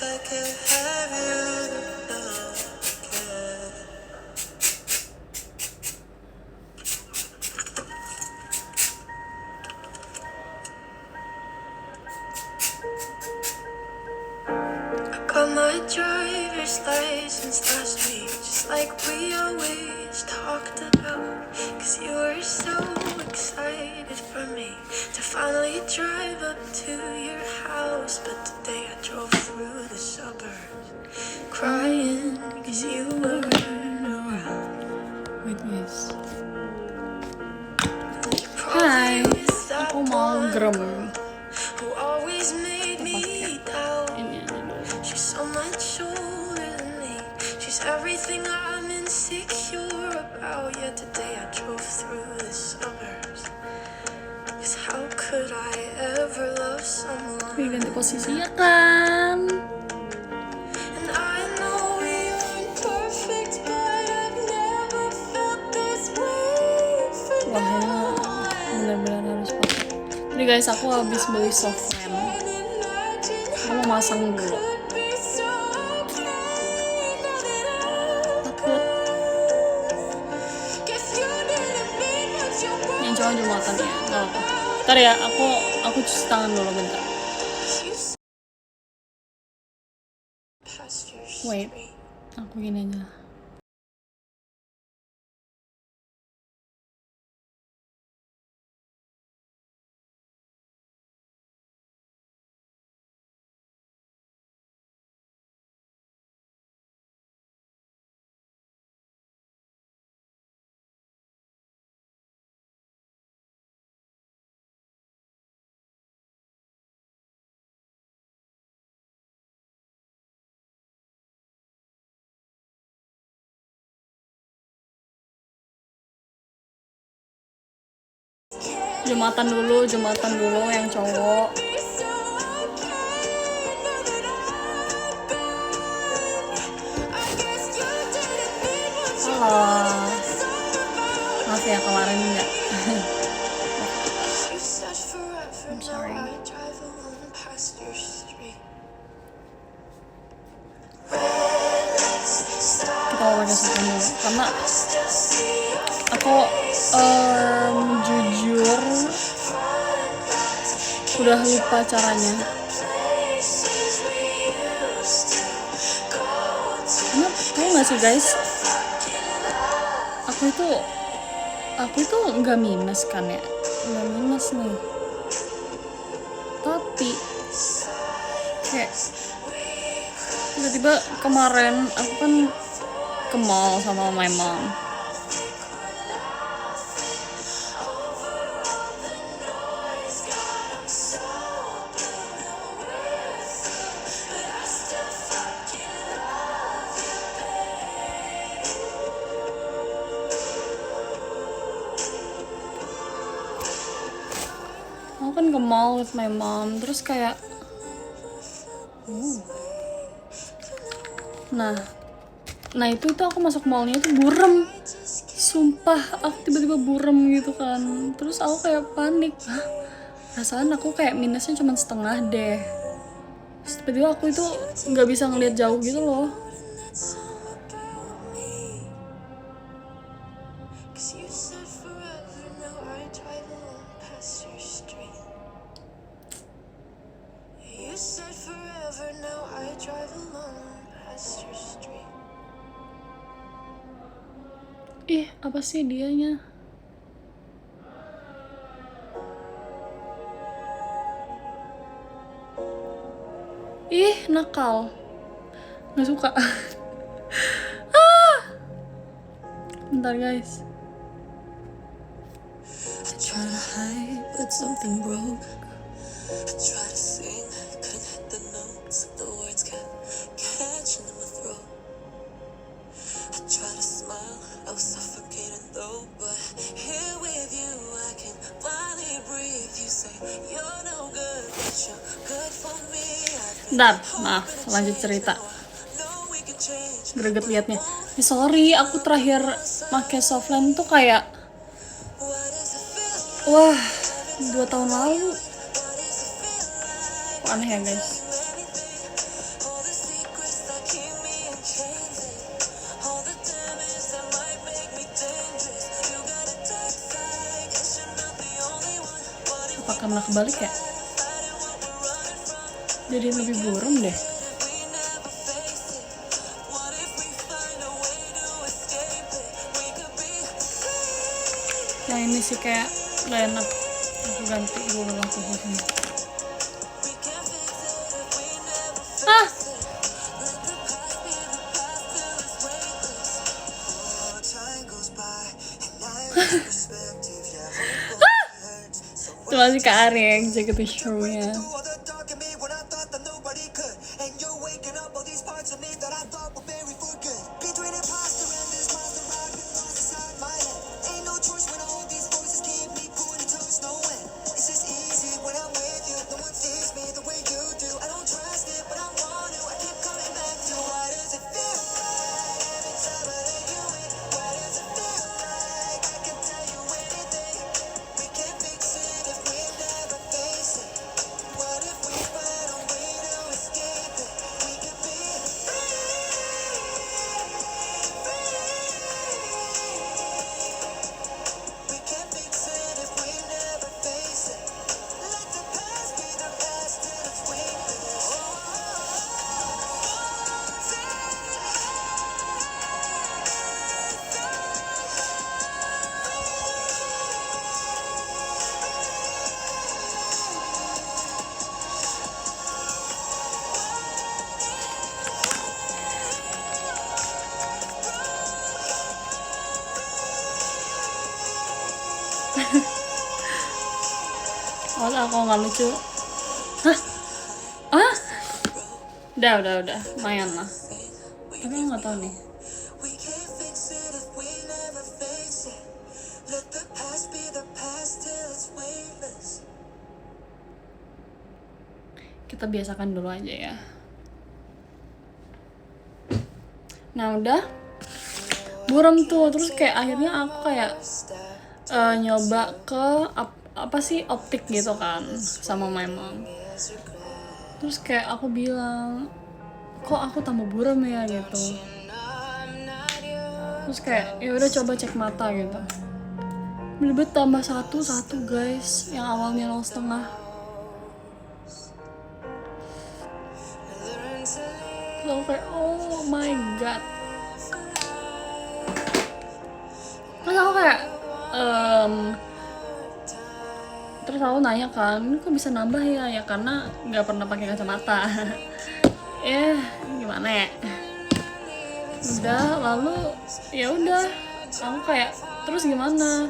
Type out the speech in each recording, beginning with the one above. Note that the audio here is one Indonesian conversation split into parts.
I could have you again. I got my driver's license last week, just like we always talked about. Cause you were so excited for me to finally drive up to your house. But today I drove through the suburbs crying cause you weren't around. Wait guys. You Hai, probably with that aku mau one grem. who always made me doubt. Ini aja dulu. She's so much older than me. She's everything I'm insecure about. Yet today I drove through the suburbs. Cause how could I ever love someone? Ganti posisi ya kan? And I know we aren't perfect, but I've never felt this way for Wah, no ini one. benar-benar harus pakai. Jadi guys, aku habis beli software. Can't imagine Aku mau masang dulu. could be so okay now that I'm Takut. guess you didn't mean what you wrote. Yang cowok jumatan ya, nggak apa. Ntar ya, aku cuci tangan dulu bentar. You said past your Wait. street. Aku gini aja. Jumatan dulu yang cowok. Be so okay now that I'm gone. I guess you didn't mean what you Halo. said. Maaf ya kemarin enggak. You said forever, I'm now sorry. I drive alone past your street. Kita mau pakai software dulu karena I still see your aku jujur udah lupa caranya. places we used to go to. Karena tahu nggak sih guys, aku itu nggak minus kan ya, nggak minus nih. Tapi kayak tiba-tiba kemarin aku kan ke mall sama my mom. Aku kan ke mall with my mom, terus kayak nah itu aku masuk mallnya itu burem, sumpah aku tiba-tiba burem gitu kan, terus aku kayak panik, perasaan aku kayak minusnya cuma setengah deh, terus tiba-tiba aku itu nggak bisa ngelihat jauh gitu loh. Cause you said forever, now I drive alone past your street. You said forever, now I drive alone past your street. Ih, apa sih dianya? Ih, nakal. Nggak suka. Bentar guys. I try to hide, but something broke. I try to sing, couldn't hit the notes. The words kept catching in my throat. I try to smile, I was suffocating though. But here with you, I can finally breathe. You say you're no good, but you're good for me. Bentar, maaf, lanjut cerita. No, we can change. Greget liatnya. Sorry, aku terakhir pakai Softland tuh kayak wah 2 tahun lalu. Kok aneh ya guys. karena kebalik ya, jadi lebih buram deh. Yang ini sih kayak gak enak, aku ganti dulu aku sini. Itu masih ke Ari yang jaga tuh show-nya. Awas aku nggak lucu. Hah? Udah, lumayan lah. Tapi aku nggak tahu nih. Kita biasakan dulu aja ya. Nah udah buram tuh, terus kayak akhirnya aku kayak nyoba ke apa sih optik gitu kan sama my mom. Terus kayak aku bilang, kok aku tambah buram ya gitu. Terus kayak ya udah coba cek mata gitu. Bener-bener tambah satu guys, yang awalnya 0,5. Terus aku kayak oh my god. Terus aku kayak terus aku nanya kan, ini kok bisa nambah ya karena nggak pernah pakai kacamata. Gimana ya, udah lalu ya udah aku kayak terus gimana,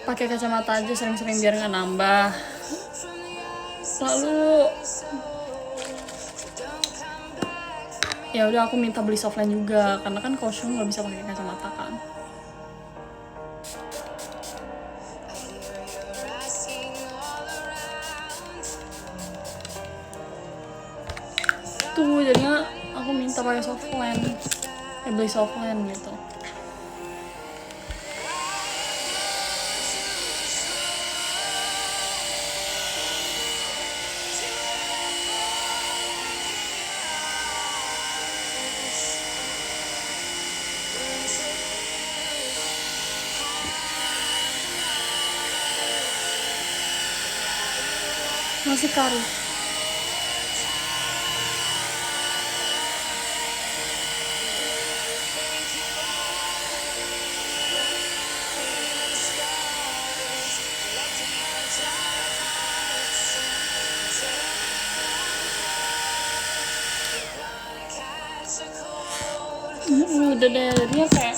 pakai kacamata aja sering-sering biar nggak nambah. Lalu ya udah aku minta beli softline juga karena kan kosong nggak bisa pakai kacamata kan. Tuh jadinya aku minta pakai softline, beli softline gitu. Masih kari. Udah deh, jadinya kayak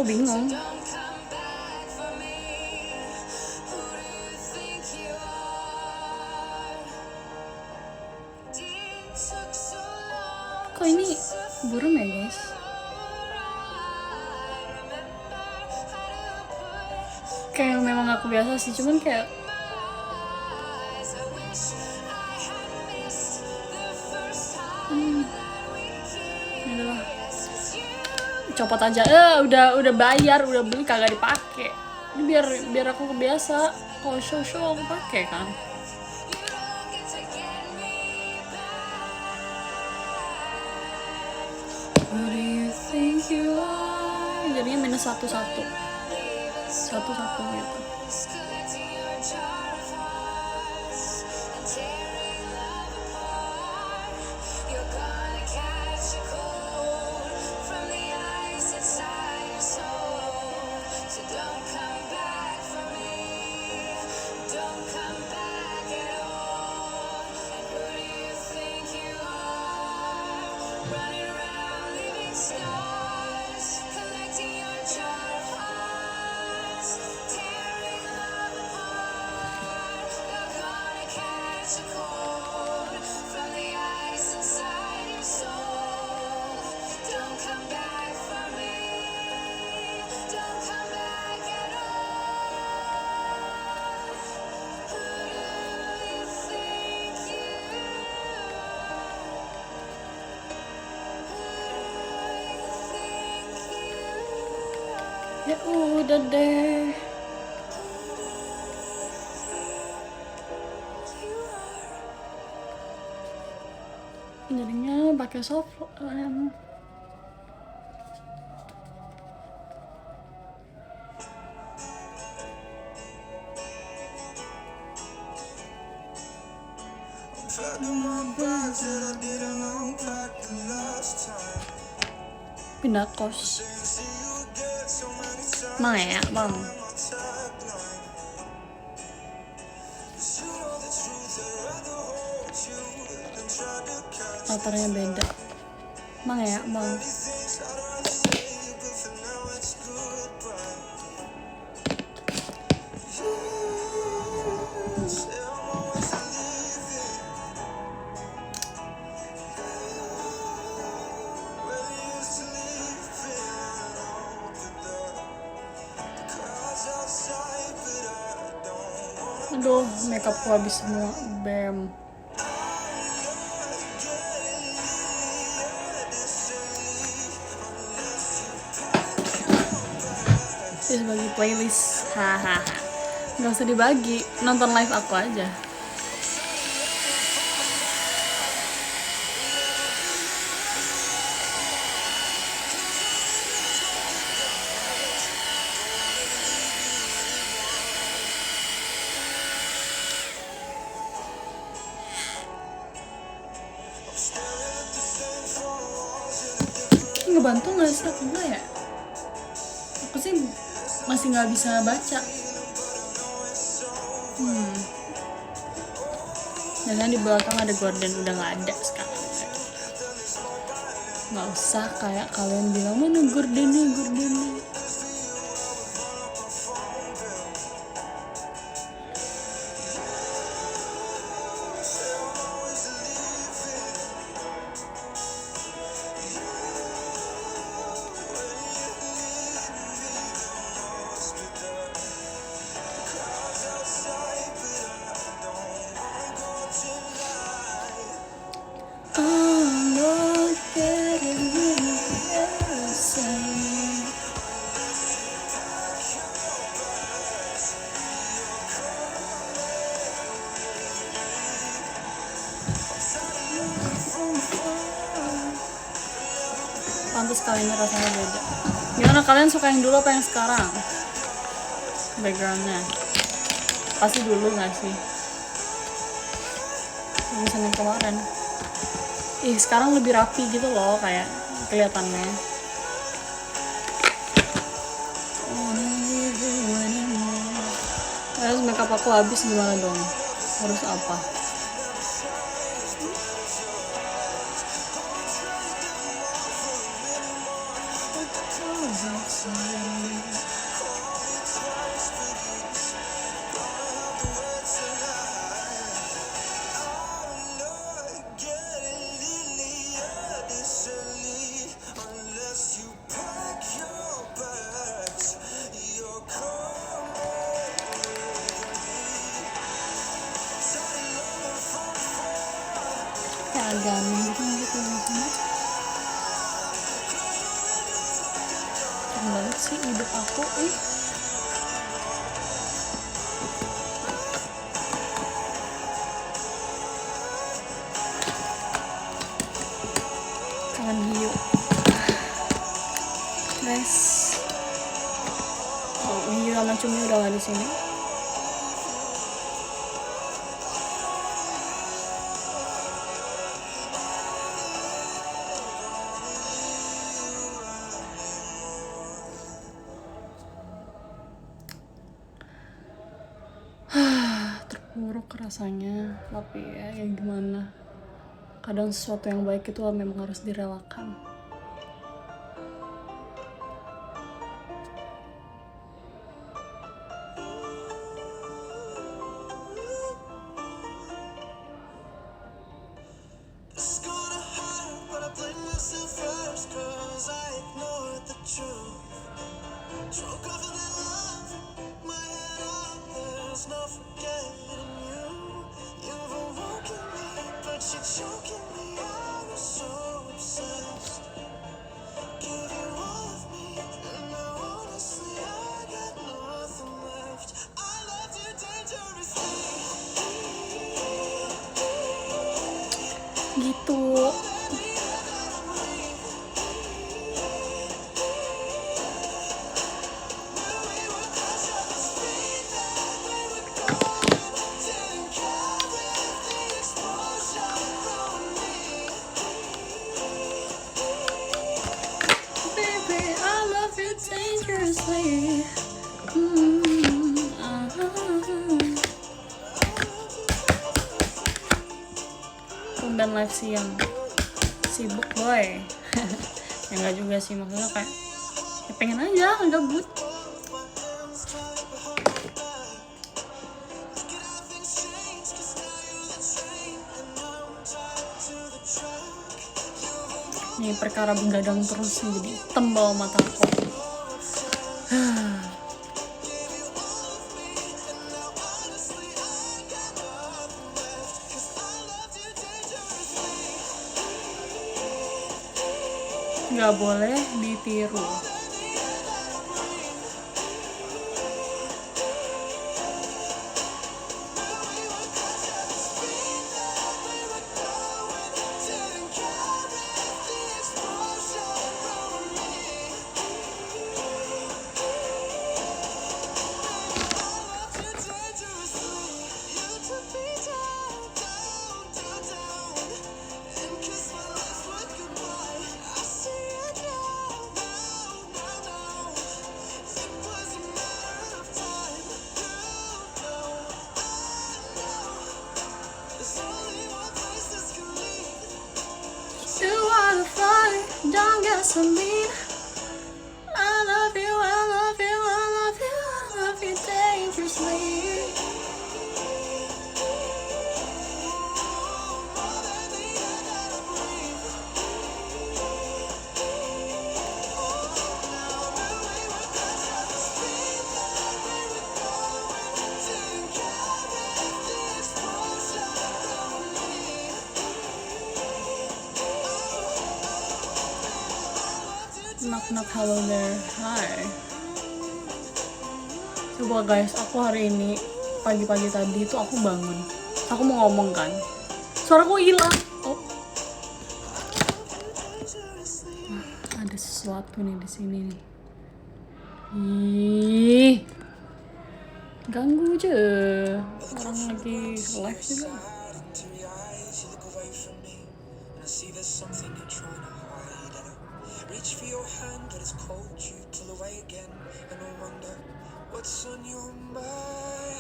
bingung. Kok ini buram ya guys? Kayak memang aku biasa sih, cuman kayak adalah copot aja. Udah bayar, udah beli kagak dipakai. Ini biar aku kebiasa. Kalau show aku pakai kan. What do you think you are? Jadinya -1. satu-satu gitu. Ya udah deh. Jadinya pakai soft pindah kos. Emang ya, Bang? Latarnya beda. Emang ya, Bang? Aduh, makeupku habis semua. Bam. Terus bagi playlist. Hahaha. Gak usah dibagi, nonton live aku aja. Ngebantu nggak sih aku nggak ya? Aku sih masih nggak bisa baca. Dan di belakang ada gorden, udah nggak ada sekarang. Nggak usah kayak kalian bilang mana gordennya. Pantes kali ini rasanya beda. Gimana, kalian suka yang dulu apa yang sekarang? Backgroundnya pasti dulu nggak sih? Misalnya yang kemarin. Sekarang lebih rapi gitu loh kayak kelihatannya. Terus makeup aku habis, gimana dong? Harus apa? Kayak agak gitu sama. Banget sih hidup aku. Kangen hiu guys. Hiu sama Cumi udah gak di sini. Terpuruk rasanya, tapi ya gimana. Kadang sesuatu yang baik itu memang harus direlakan. It's gonna hurt, but I blame myself first, 'cause I ignored the truth. Drunk off of that love, my head up, there's no forgetting you. You've awoken me, but you're choking me. I was so obsessed. Give you all of me, and now honestly I got nothing left. I loved you dangerously. Gitu. Baby, I love you dangerously. Tumben live siang. Sibuk boy. Ya enggak juga sih, maksudnya kayak ya pengen aja gabut. Ini perkara begadang terus nih, jadi hitam bawah mataku. Nggak boleh ditiru. You wanna fly, don't get so mean. I love you, I love you, I love you, I love you dangerously. Knock knock, hello there, hi. Coba guys, aku hari ini pagi-pagi tadi tuh aku bangun, aku mau ngomong kan, suaraku hilang. Oh, ada sesuatu nih di sini nih. Ih, ganggu aja, orang lagi live juga. Reach for your hand, but it's cold. You pull away again, and I wonder what's on your mind.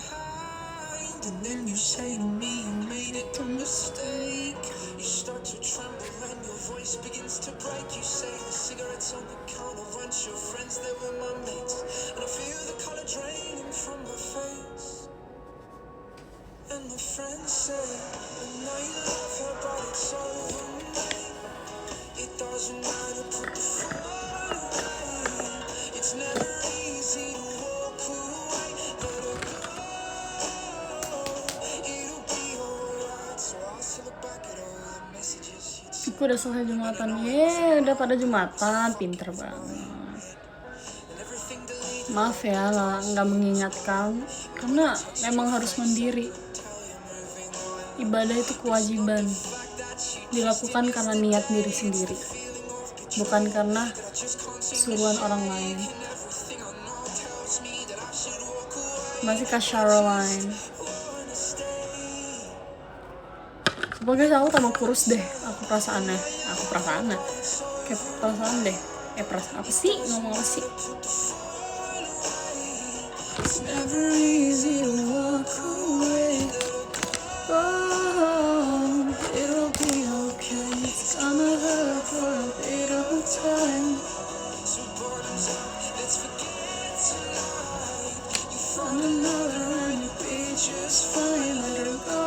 And then you say to me, you made a dumb mistake. You start to tremble, and your voice begins to break. You say the cigarettes on the counter weren't your friends, they were my mates. And I feel the color draining from my face. And my friends say, I know you love her, but it's over me. It doesn't matter, put the phone away. It's never easy to walk away. Let her go, it'll be alright. So I'll still look back at all the messages you'd sent. Aku udah selesai Jumatan, udah pada Jumatan, pinter banget. And everything deleted. Maaf ya lah, nggak mengingatkan, karena memang harus mandiri. Ibadah itu kewajiban, dilakukan karena niat diri sendiri, bukan karena suruhan orang lain. Everything I know tells me that I should walk Masih Kak Caroline. Sebagai aku tambah kurus deh. Aku perasaannya. Kayak perasaan deh. Perasaan apa sih? Ngomong apa sih? It's never easy to walk away. Oh, it'll be okay. It's gonna hurt for a bit of time. Find another and you'll be just fine. Let her go.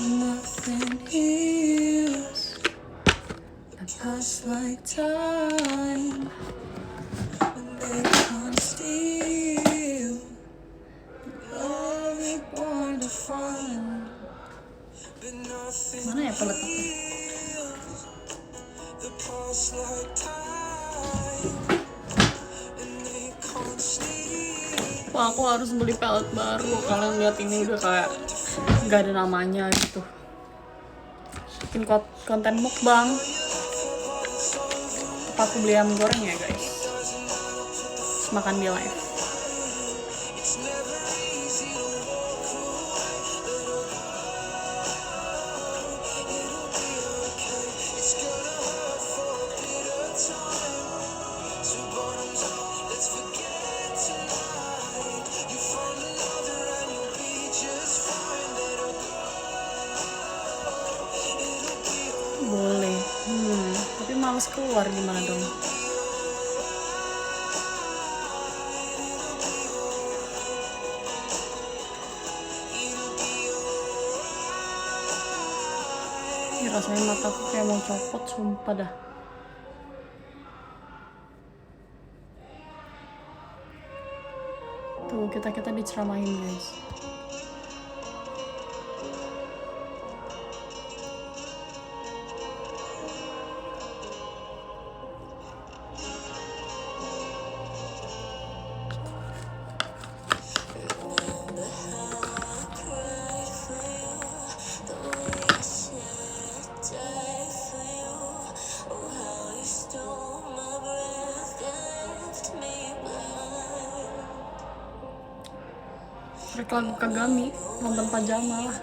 Nothing heals a past like time. They can't steal love reborn to find. Mana ya pelekatnya? Wah, aku harus beli palette baru. Kalian lihat ini udah kayak nggak ada namanya gitu. Bikin konten mukbang. Apa aku beli ayam goreng ya guys? Terus makan di live. Boleh. Tapi males keluar, gimana dong? Ini rasanya mataku kayak mau copot, sumpah dah. Tuh, kita diceramahin guys. Lagu Kagami, nonton pajama lah.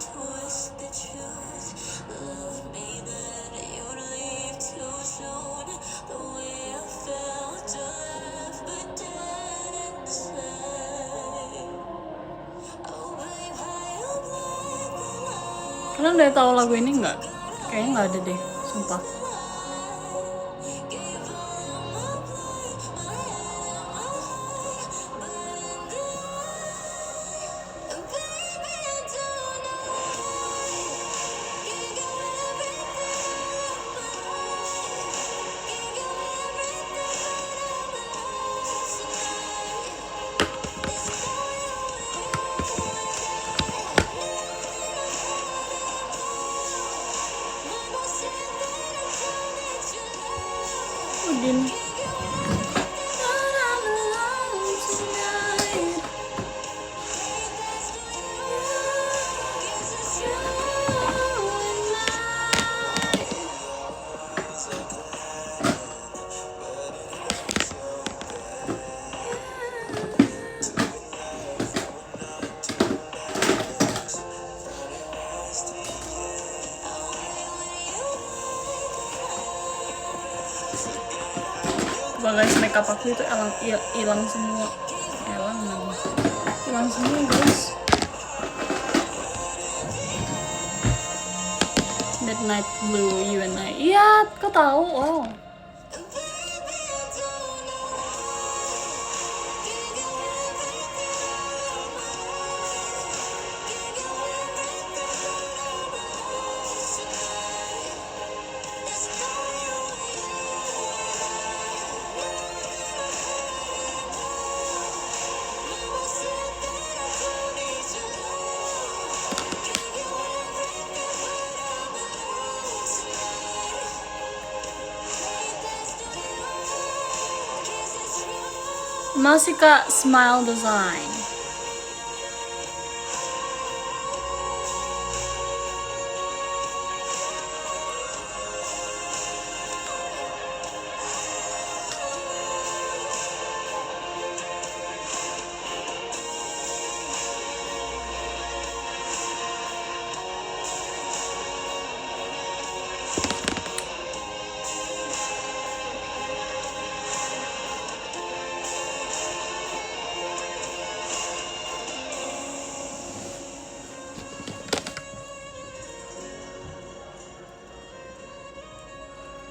Kalian udah tahu lagu ini nggak? Kayaknya nggak ada deh, sumpah. Udin. Guys, makeup aku itu hilang semua. Hilang semua guys. That night blue, you and I. Iya, kau tahu? Oh. Masih Kak Smile Design.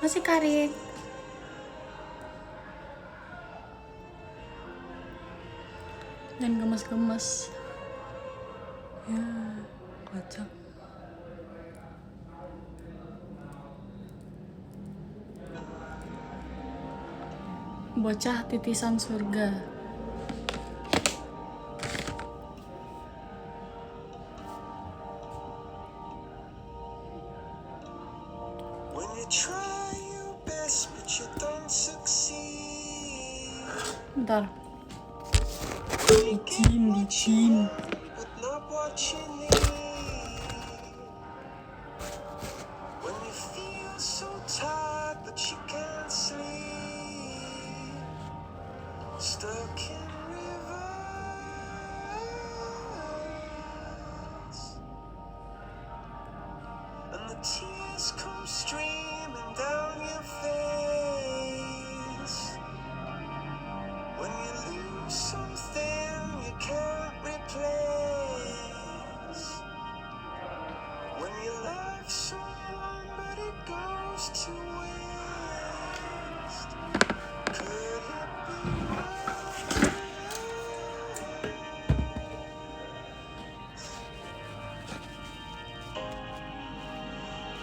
Masih Karin. Dan gemes-gemes. Ya, kocak. Bocah titisan surga. When you try your best but you don't succeed. Bentar. Licin. But not what you need. When you feel so tired but you can't sleep. Stuck in reverse. And the tears come streaming down your face. When you lose something you can't replace. When you love someone but it goes to waste. Could it be worse?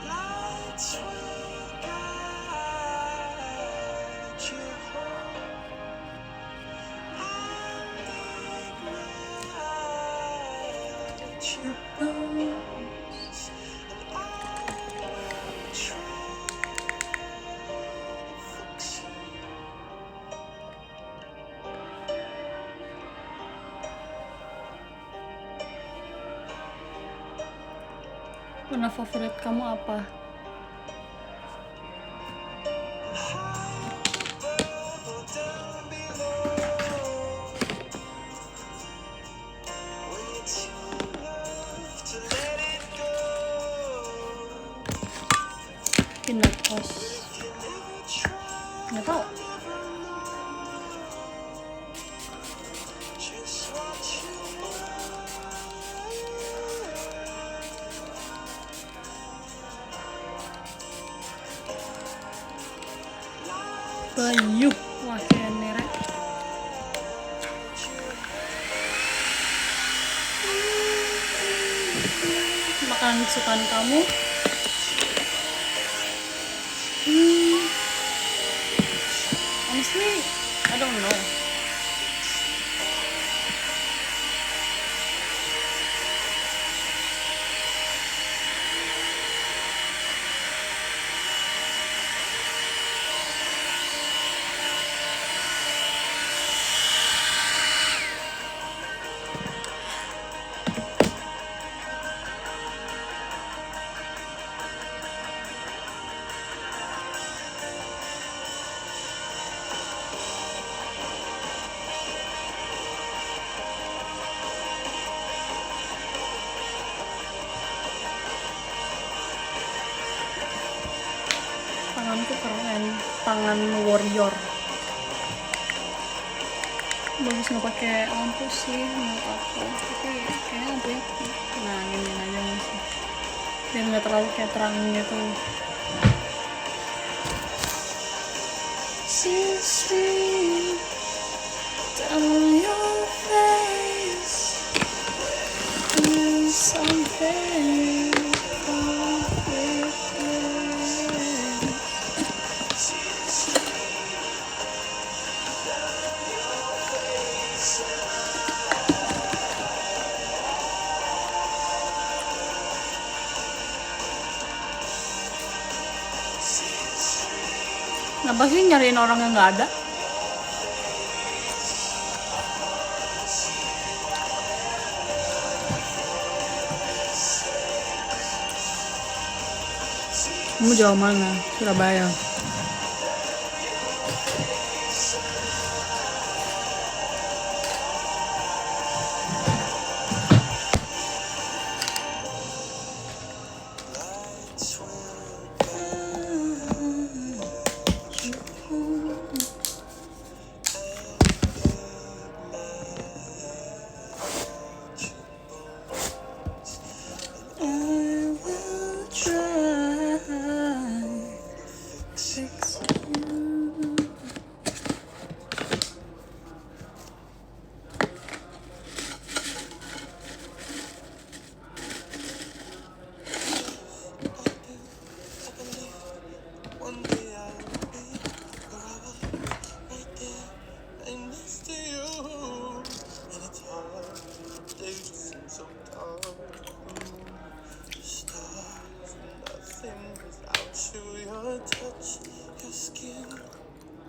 Lights will guide you home and ignite your bones, and I will try to fix you. Warna favorit kamu apa? Pindah kos. Nggak tahu. Bayu, wah keren merah. Makanan kesukaan kamu? Honestly, I don't know. Tanganku keren, tangan warrior. Bagus nggak pakai lampu sih menurut aku, tapi kayaknya lampunya nah gini aja masih, biar nggak terlalu kayak terang gitu. Down your face, something. Kenapa sih nyariin orang yang nggak ada? Kamu jauh mana? Surabaya.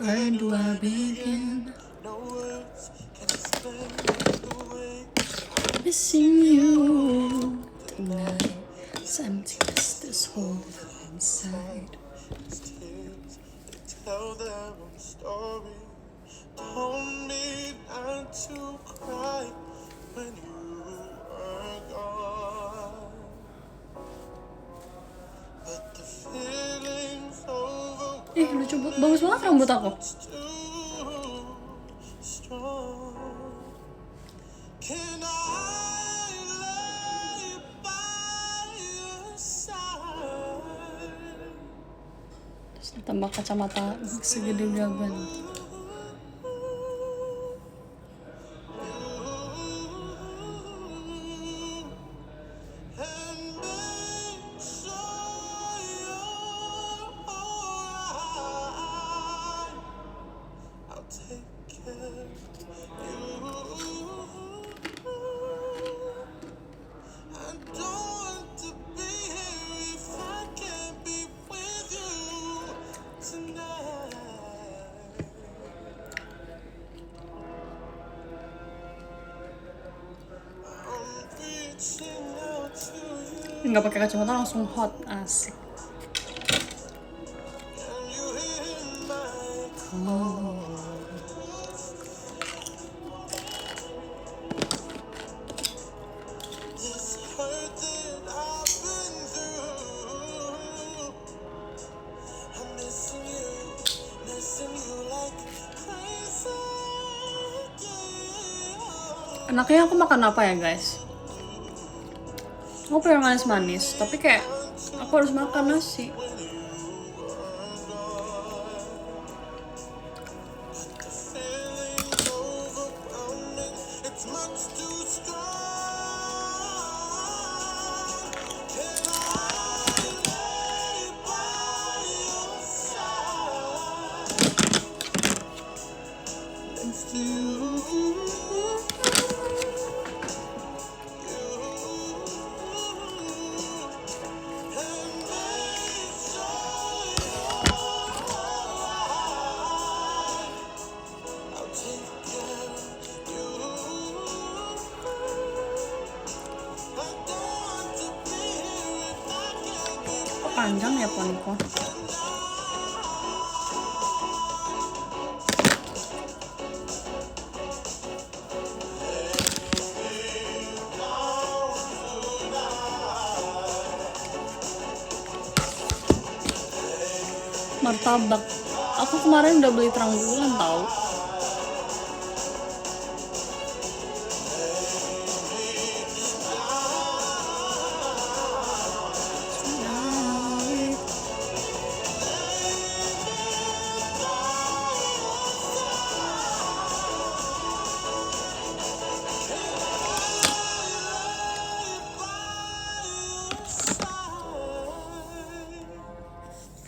Where do I begin? Missing you tonight. This emptiness, this hole inside. Tell their own story. Told me not to cry when you were gone. But the feeling's over. Lucu banget, bagus banget rambut aku. Too strong. Can I lay by your side? Terus ditambah kacamata segede gaban. Nggak pakai kacamata langsung hot, asik. Enaknya aku makan apa ya guys? Aku pengen manis-manis, tapi kayak aku harus makan nasi. Panjang ya poniko. Martabak. Aku kemarin udah beli terang bulan tau.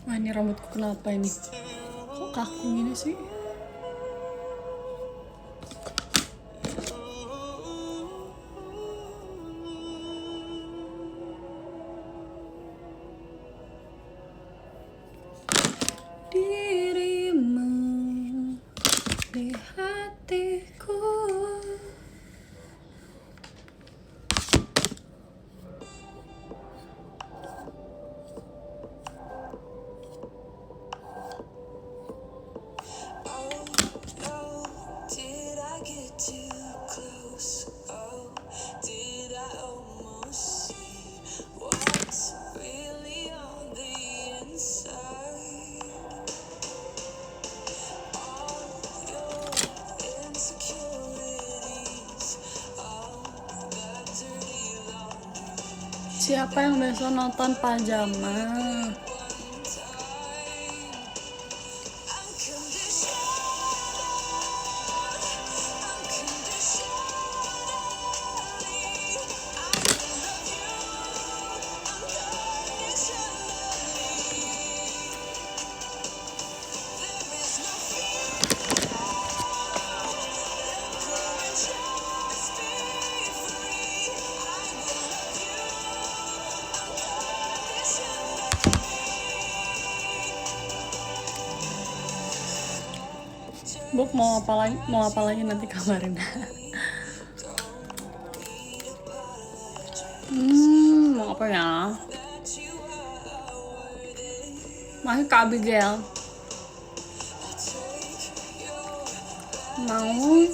Wah, ini rambutku kenapa ini? Kok kaku gini sih? Dirimu di hatiku. Siapa yang besok nonton pajama? Bob mau apa lagi nanti kabarin. Mau apa ya? Masih ke Abigail. Mau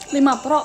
5 Pro.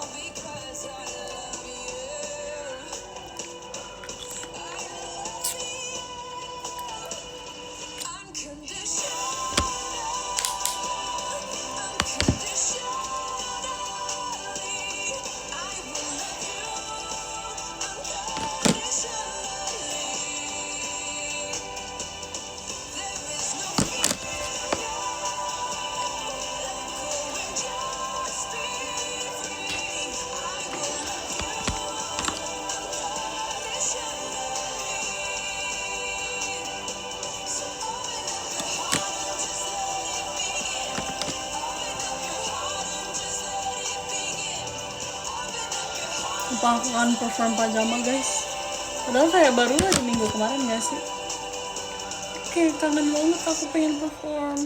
Apa aku akan perform pajama guys? Padahal kayak baru aja minggu kemarin gak sih? Kayak kangen banget, aku pengen perform.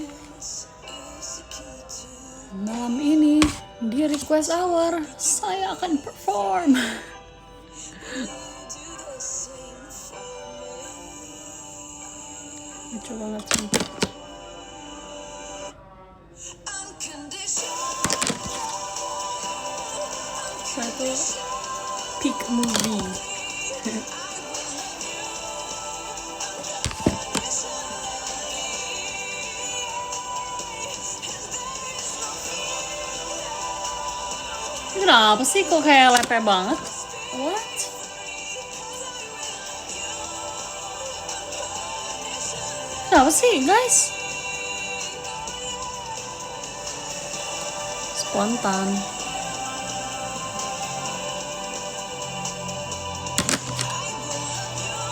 Malam ini di request hour saya akan perform. Lucu banget sih. Saya tuh peak movie. Kenapa sih kok kayak lepe banget? What? Kenapa sih guys? Spontan.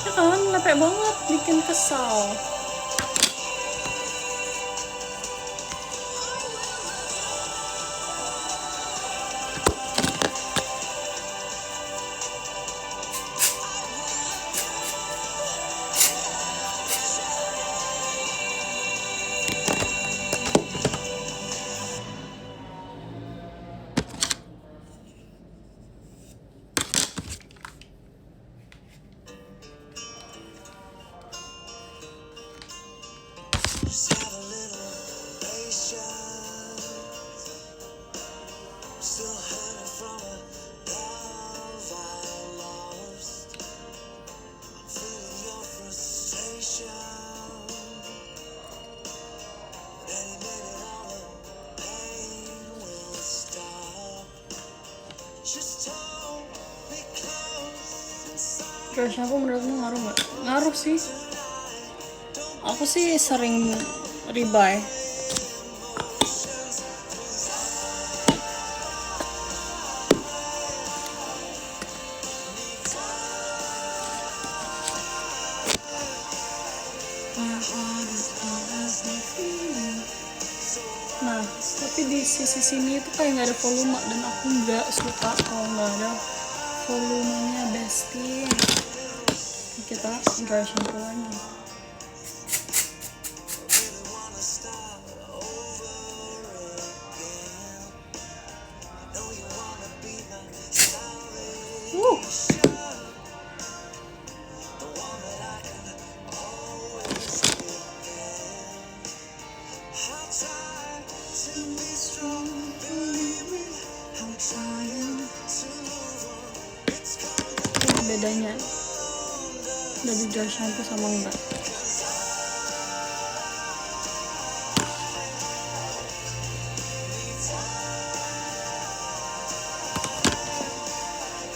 Ya kan, lepe banget, bikin kesal. Crush aku menurutmu ngaruh nggak? Ngaruh sih. Aku sih sering rebuy. Nah, tapi di sisi sini itu kayak nggak ada volume dan aku nggak suka kalau nggak ada volumenya, bestie. Kita dry shampoo lagi. Bedanya dari dry shampoo sama enggak.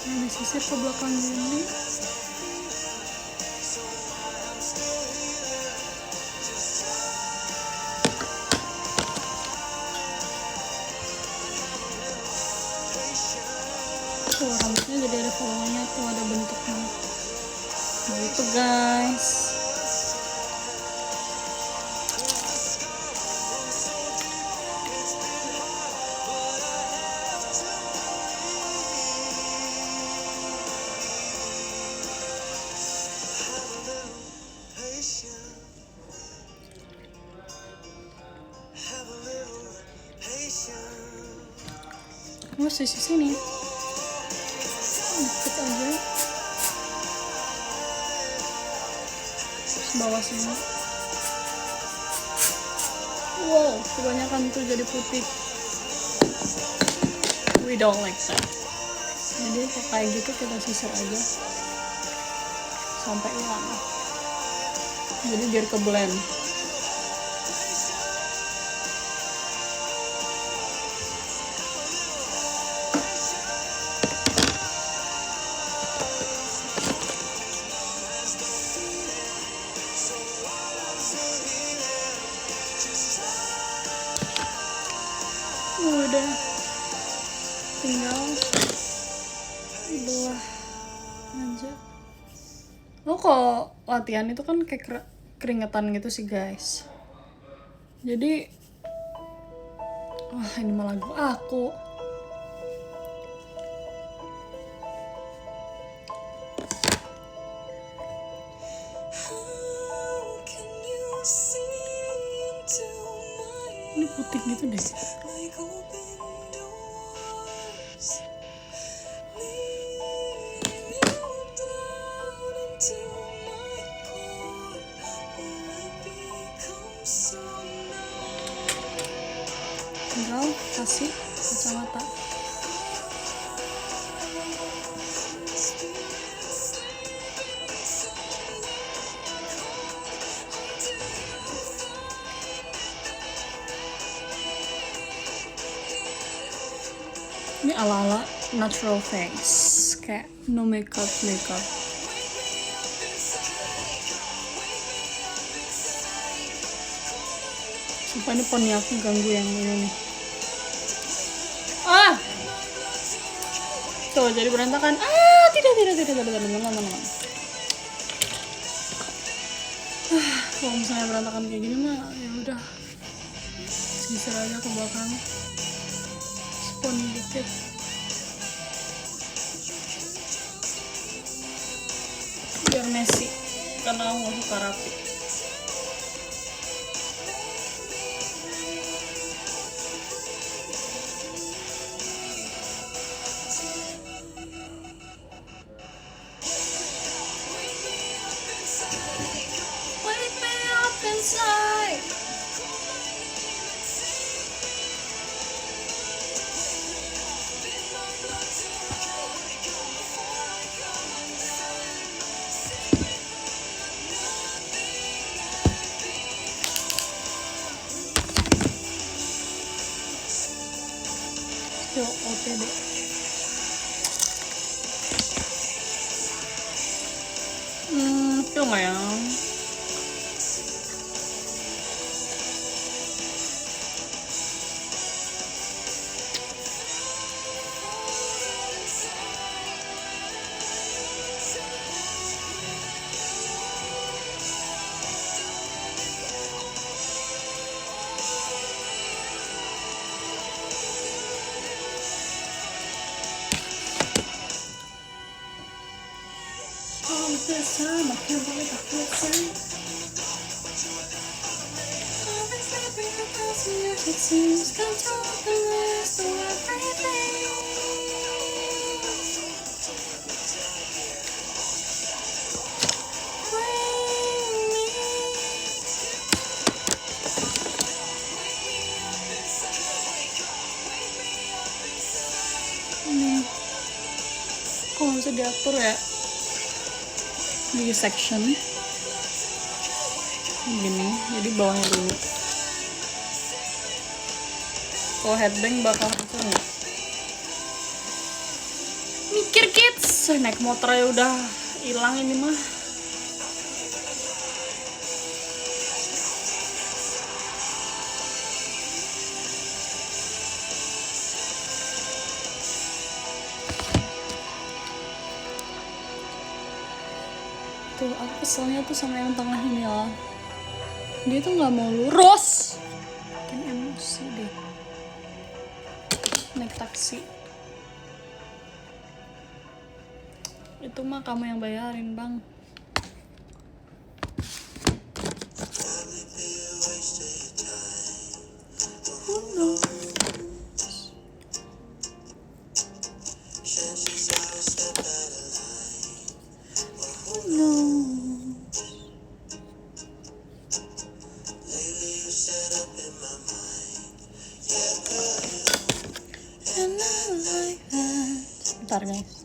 Ini sisir ke belakang gini. Tuh rambutnya jadi ada volumenya, tuh ada bentuknya gitu guys. Terus di sini dikit aja, terus bawah sini. Wow, kebanyakan tuh jadi putih. We don't like that. Jadi kayak gitu kita sisir aja sampai hilang. Jadi biar ke blend. Udah tinggal belah aja. Oh, kalau latihan itu kan kayak keringetan gitu sih guys. Jadi ini mah lagu aku. Ini putih gitu deh. Tinggal kasih kacamata. Ini ala-ala natural face, kayak no makeup. Sumpah ini poni aku ganggu yang ini nih. Tuh jadi berantakan. Tidak. Kalau misalnya berantakan kayak gini mah ya udah, sisir aja ke belakang, spon dikit. Biar messy, karena aku gak suka rapi. Yo, OTD. Feel nggak ya? All this time, I can't believe I feel safe. Always happy because years it seems control the rest of everything. Bring me. Kok bisa diatur ya? Di section gini, jadi bawahnya dulu. Kalau headbang bakal hancur nggak? Mikir kids, naik motor ya udah hilang ini mah. Tuh, aku keselnya tuh sama yang tengah ini lah. Dia tuh nggak mau lurus. Bikin emosi deh. Naik taksi. Itu mah kamu yang bayarin, Bang. And I like that. Bentar guys.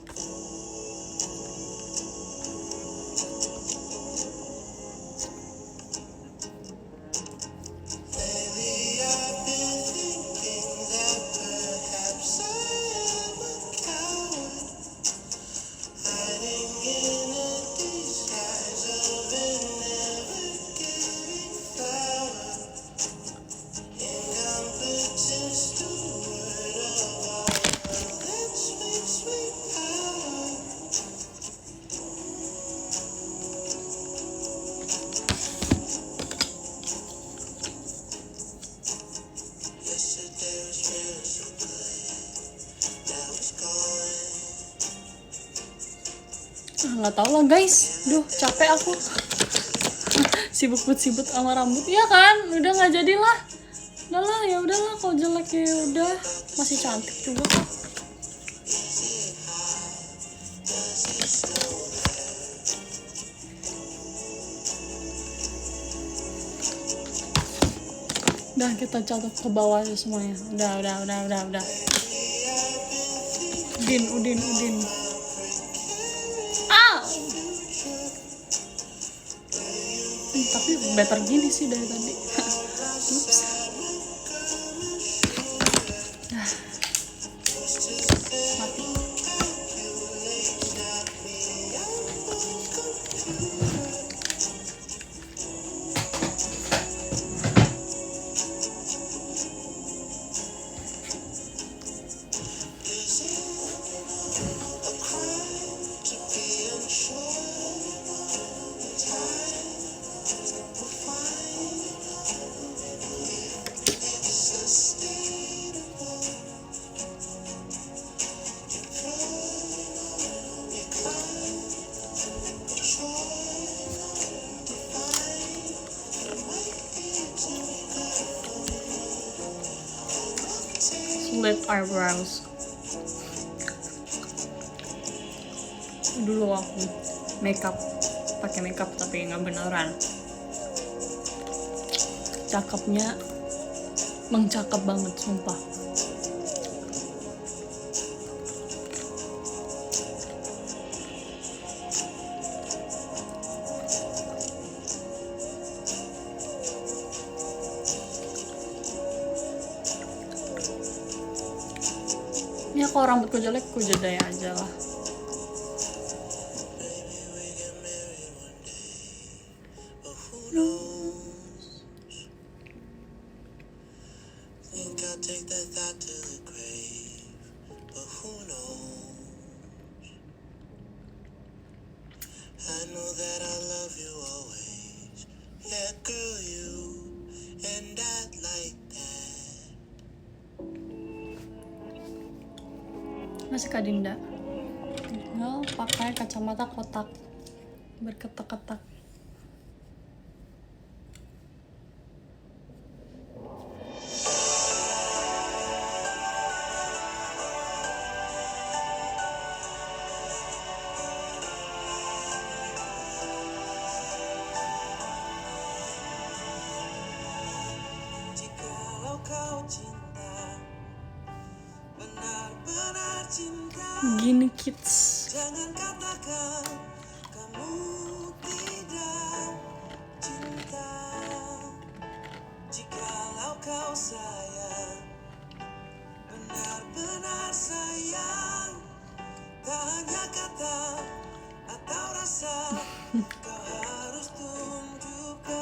Nggak tahu lah guys, duh capek aku. Sibuk sama rambut ya kan, udah nggak jadilah. Udahlah ya udahlah, kalau jelek ya udah, masih cantik juga kok. Udah kita catat ke bawah aja semuanya. Udah. Udin. Tapi better gini sih dari tadi. Ups. Mati. Split eyebrows. Dulu aku pakai makeup tapi nggak beneran. Cakepnya mengcakep banget sumpah. Ya kalau rambutku jelek, ku jedai aja lah. Masih Kak Dinda. Tinggal pakai kacamata kotak berketak-ketak. Gini kids. Jangan katakan kamu tidak cinta. Jikalau kau sayang, benar-benar sayang, tak hanya kata atau rasa, kau harus tunjukkan.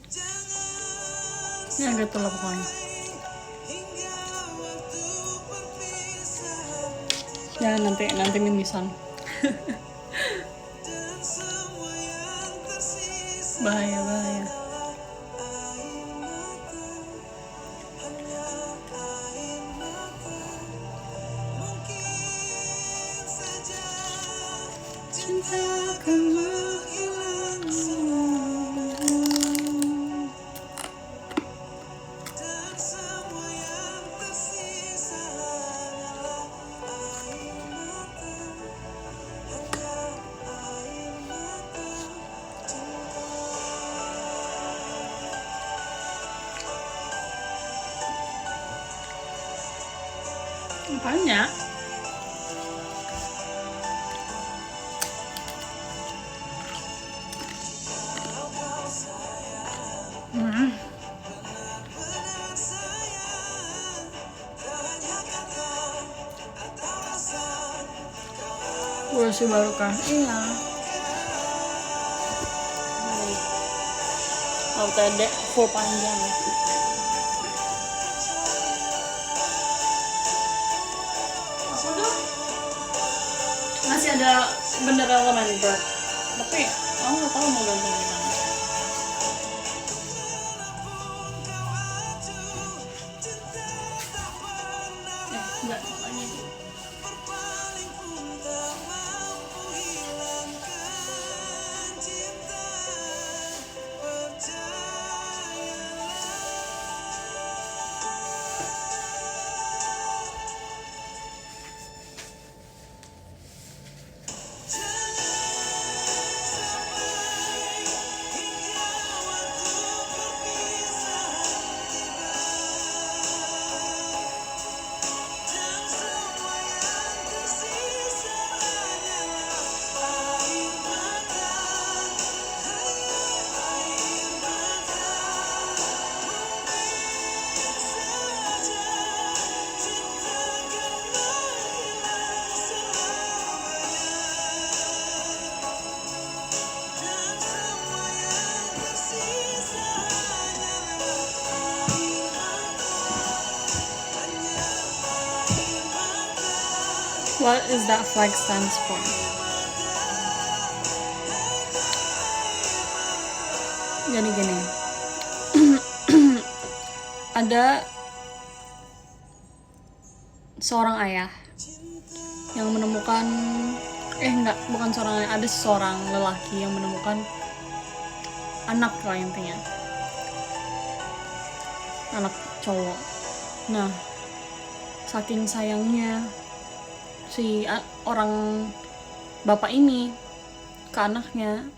Jangan Ya gitu lah pokoknya. Ya nanti mimisan. bahaya. Cinta akan menghilang semua. dan semua yang tersisa hanyalah air mata, hanya air mata cinta. Banyak. Kursi baru kan? Iya. LTD full panjang. Apa tuh? Masih ada bendera Lemmenberg. Tapi aku nggak tahu mau gantung di mana. Enggak lagi. What is that flag stands for? Jadi gini, ada seorang ayah yang menemukan, bukan seorang ayah, ada seorang lelaki yang menemukan anak lah intinya, anak cowok. Nah, saking sayangnya si orang bapak ini ke anaknya,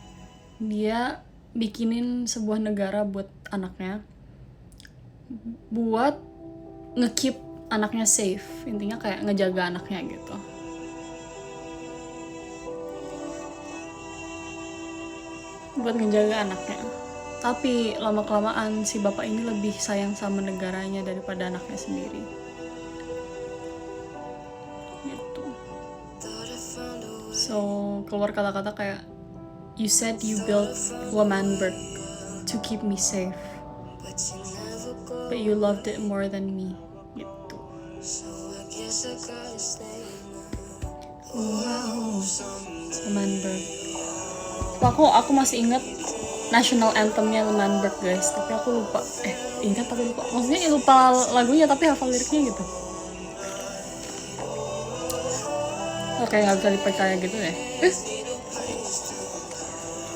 dia bikinin sebuah negara buat anaknya, buat nge-keep anaknya safe, intinya kayak ngejaga anaknya gitu. Buat ngejaga anaknya. Tapi lama-kelamaan si bapak ini lebih sayang sama negaranya daripada anaknya sendiri. Gitu. So, keluar kata-kata kayak, "You said you built Lemmenberg to keep me safe, but you loved it more than me." Gitu. Wow, Lemmenberg. Aku masih ingat national anthemnya Lemmenberg guys, tapi aku lupa. Ingat tapi lupa. Maksudnya lupa lagunya tapi hafal liriknya gitu. Oke, nggak bisa dipercaya gitu ya.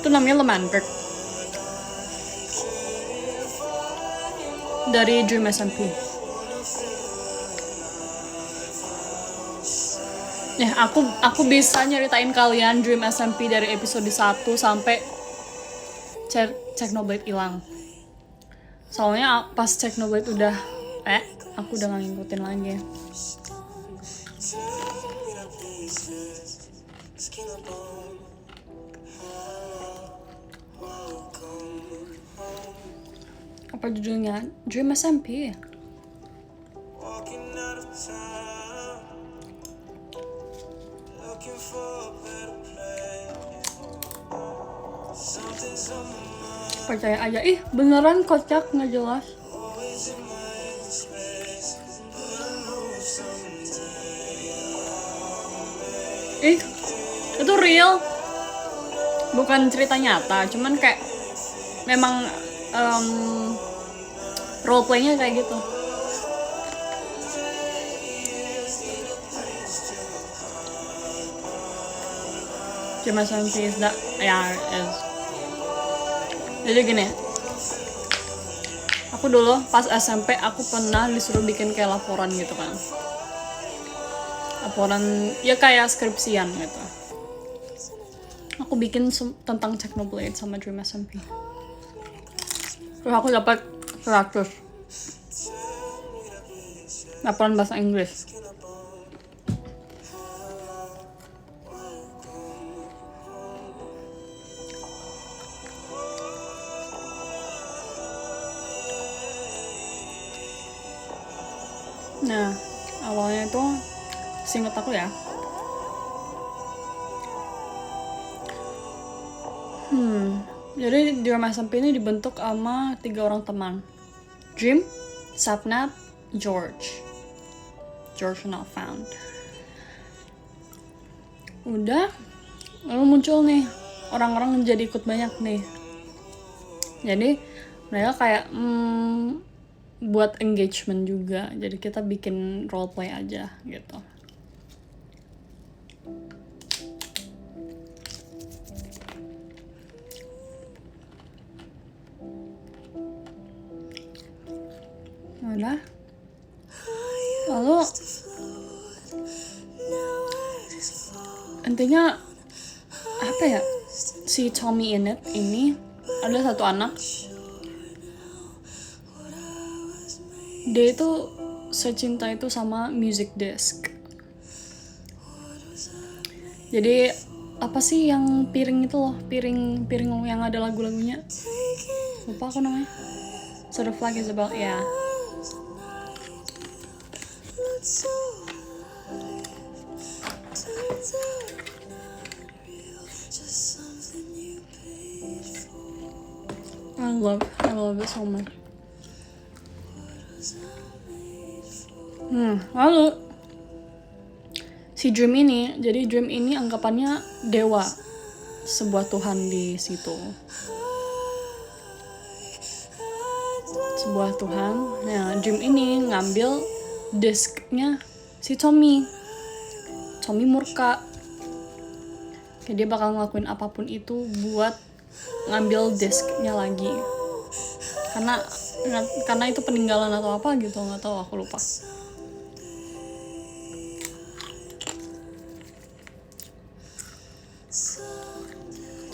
Itu namanya Lemmenberg. Dari Dream SMP. Aku bisa nyeritain kalian Dream SMP dari episode 1 sampai Technoblade hilang. Soalnya pas Technoblade udah aku udah gak ngikutin lagi. Apa judulnya? Dream SMP. Percaya aja, beneran kocak, nggak jelas. Itu real, bukan cerita nyata, cuman kayak memang roleplaynya kayak gitu. Cuma SMP is that, is. Jadi gini, aku dulu pas SMP aku pernah disuruh bikin kayak laporan gitu kan. Laporan ya kayak skripsian gitu. Aku bikin tentang Technoblade sama Dream SMP. Terus aku dapat 100. Laporan bahasa Inggris. Nah, awalnya itu seinget aku ya, jadi Dream SMP ini dibentuk sama 3 orang teman. Dream, Sapnap, George not found. Udah, lalu muncul nih orang-orang jadi ikut banyak nih. Jadi mereka kayak buat engagement juga. Jadi kita bikin roleplay aja gitu. Udah. Lalu intinya apa ya, si Tommy Innit ini ada satu anak, dia itu secinta itu sama music disc. Jadi apa sih yang piring itu loh, piring yang ada lagu-lagunya, lupa aku namanya. So the flag is about, ya. I love it so much. Lalu si Dream ini, jadi Dream ini anggapannya dewa, sebuah Tuhan di situ. Sebuah Tuhan. Nah, Dream ini ngambil disknya si Tommy. Tommy murka. Kayak dia bakal ngelakuin apapun itu buat ngambil disknya lagi. Karena itu peninggalan atau apa gitu, nggak tahu, aku lupa.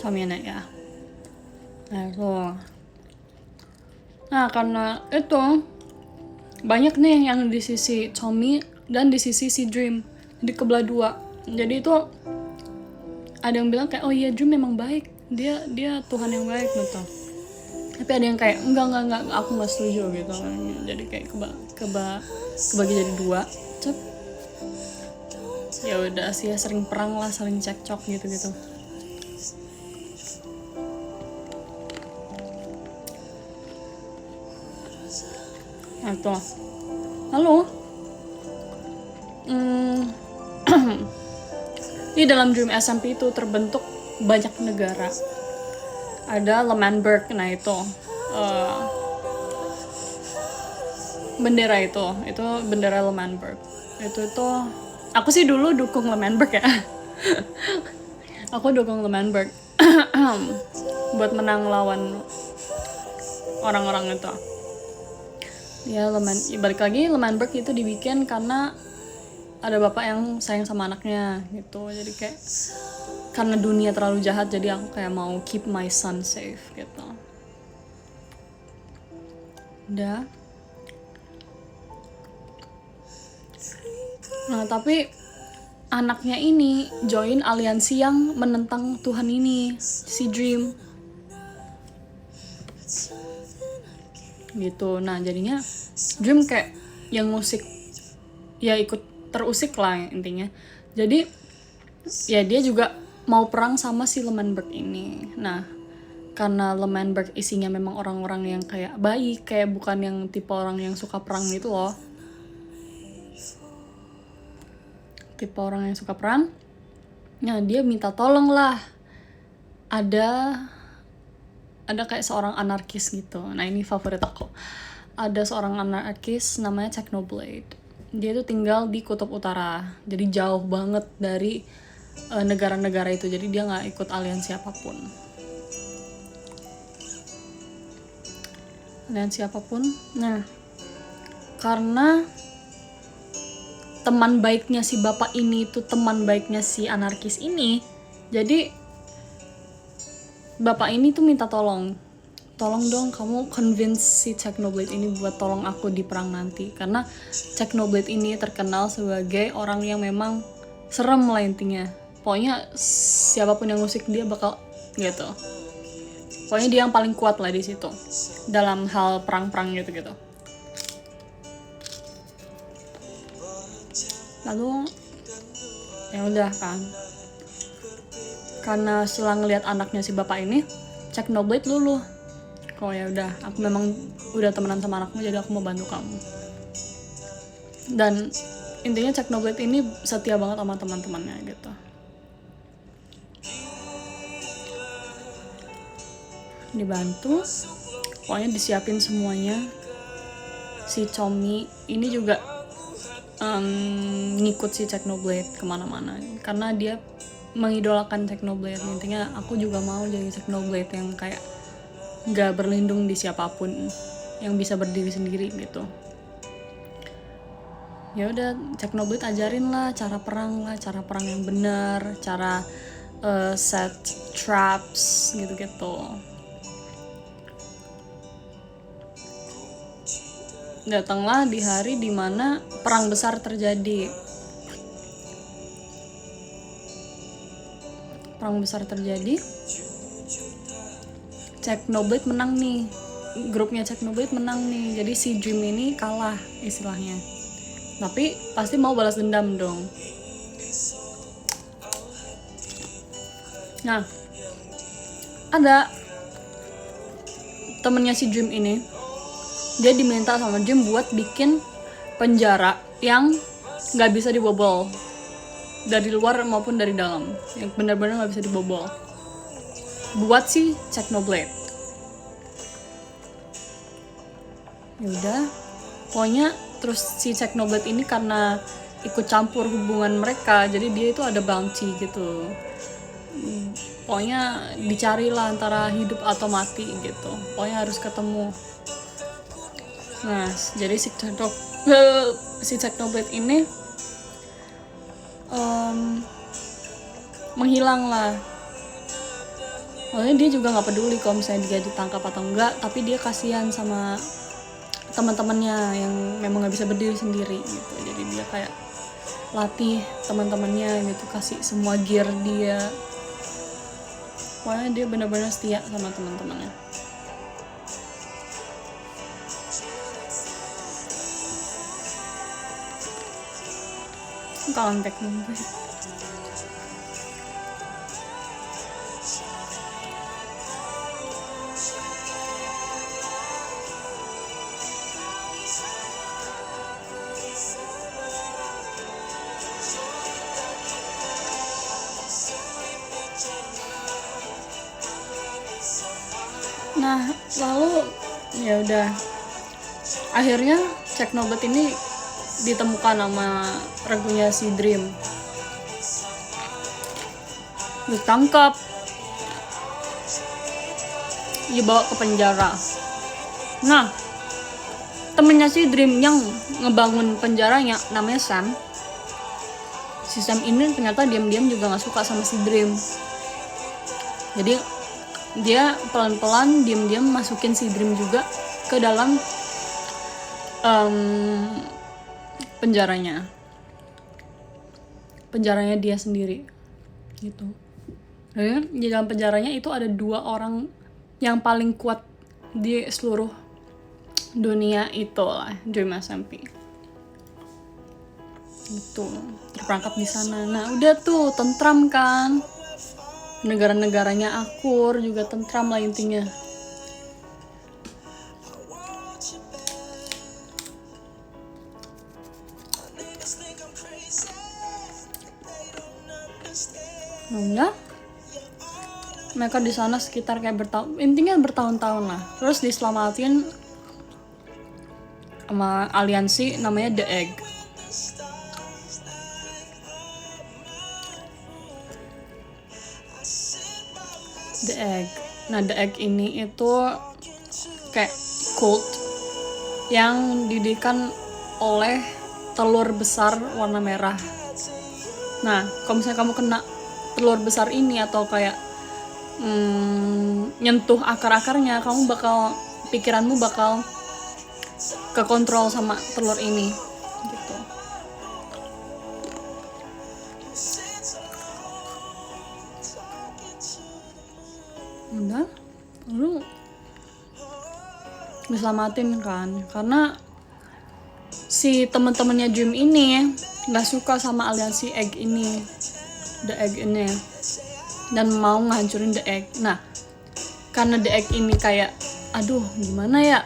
Tommy enak ya. Nah, karena itu banyak nih yang di sisi Tommy dan di sisi si Dream, di kebelah dua. Jadi itu ada yang bilang kayak, oh iya Dream memang baik, dia Tuhan yang baik gitu. Tapi ada yang kayak enggak, aku nggak setuju gitu. Jadi kayak kebagi jadi dua. Ya udah sih, sering perang lah, saling cekcok gitu. Nah, tuh. Lalu di dalam Dream SMP itu terbentuk banyak negara. Ada L'Manberg, nah itu bendera itu bendera L'Manberg. Itu aku sih dulu dukung L'Manberg ya. Aku dukung L'Manberg buat menang lawan orang-orang itu. Ya, balik lagi L'Manberg itu dibikin karena ada bapak yang sayang sama anaknya gitu. Jadi kayak karena dunia terlalu jahat, jadi aku kayak mau keep my son safe gitu. Udah. Nah, tapi anaknya ini join aliansi yang menentang Tuhan ini, si Dream. Gitu. Nah, jadinya Dream kayak yang musik, ya ikut terusik lah intinya. Jadi ya dia juga mau perang sama si L'Manberg ini. Nah, karena L'Manberg isinya memang orang-orang yang kayak baik, kayak bukan yang tipe orang yang suka perang gitu loh. Tipe orang yang suka perang. Nah, dia minta tolong lah. Ada kayak seorang anarkis gitu. Nah, ini favorit aku. Ada seorang anarkis namanya Technoblade. Dia tuh tinggal di Kutub Utara. Jadi jauh banget dari negara-negara itu. Jadi dia gak ikut aliansi apapun. Nah, karena teman baiknya si bapak ini itu teman baiknya si anarkis ini, jadi bapak ini tuh minta tolong dong kamu convince si Technoblade ini buat tolong aku di perang nanti. Karena Technoblade ini terkenal sebagai orang yang memang serem lah intinya. Pokoknya siapapun yang musik dia bakal gitu. Pokoknya dia yang paling kuat lah di situ dalam hal perang-perang gitu. Lalu ya udah kan, karena setelah ngeliat anaknya si bapak ini, Technoblade luluh. Oh ya udah, aku memang udah temenan sama anakmu, jadi aku mau bantu kamu. Dan intinya Technoblade ini setia banget sama teman-temannya gitu. Dibantu, pokoknya disiapin semuanya. Si Chomi ini juga ngikut si Technoblade kemana-mana karena dia mengidolakan Technoblade. Intinya aku juga mau jadi Technoblade yang kayak nggak berlindung di siapapun, yang bisa berdiri sendiri gitu. Ya udah, Technoblade ajarin lah cara perang yang benar, cara set traps gitu-gitu. Datanglah di hari dimana perang besar terjadi. Technoblade menang nih, grupnya Technoblade menang nih, jadi si Dream ini kalah istilahnya. Tapi pasti mau balas dendam dong. Nah, ada temennya si Dream ini, dia diminta sama Dream buat bikin penjara yang nggak bisa dibobol dari luar maupun dari dalam, yang benar-benar nggak bisa dibobol, buat si Technoblade. Yaudah, pokoknya terus si Technoblade ini karena ikut campur hubungan mereka, jadi dia itu ada bounty gitu. Pokoknya dicarilah antara hidup atau mati gitu, pokoknya harus ketemu. Nah, jadi si Technoblade ini menghilang lah. Makanya dia juga nggak peduli kalau misalnya dia ditangkap atau enggak, tapi dia kasihan sama teman-temannya yang memang nggak bisa berdiri sendiri gitu. Jadi dia kayak latih teman-temannya gitu, kasih semua gear dia. Pokoknya dia benar-benar setia sama teman-temannya. Kawan Technoblade. Nah, lalu ya udah, akhirnya Technoblade ini ditemukan sama regunya si Dream, ditangkap, dibawa ke penjara. Nah, temennya si Dream yang ngebangun penjaranya namanya Sam. Si Sam ini ternyata diam-diam juga nggak suka sama si Dream. Jadi dia pelan-pelan diam-diam masukin si Dream juga ke dalam penjaranya dia sendiri gitu. Dan di dalam penjaranya itu ada 2 orang yang paling kuat di seluruh dunia itu lah, Dream SMP itu terperangkap di sana. Nah udah tuh tentram kan, negara-negaranya akur, juga tentram lah intinya. Nah, mereka di sana sekitar kayak bertahun-tahun lah. Terus diselamatin sama aliansi namanya The Egg. The Egg. Nah, The Egg ini itu kayak cult yang didirikan oleh telur besar warna merah. Nah, kalau misalnya kamu kena telur besar ini atau kayak nyentuh akar-akarnya, pikiranmu bakal kekontrol sama telur ini gitu. Udah, lalu diselamatin kan, karena si teman-temannya Dream ini nggak suka sama aliansi Egg ini, The Egg ini, dan mau ngancurin The Egg. Nah, karena The Egg ini kayak, aduh gimana ya,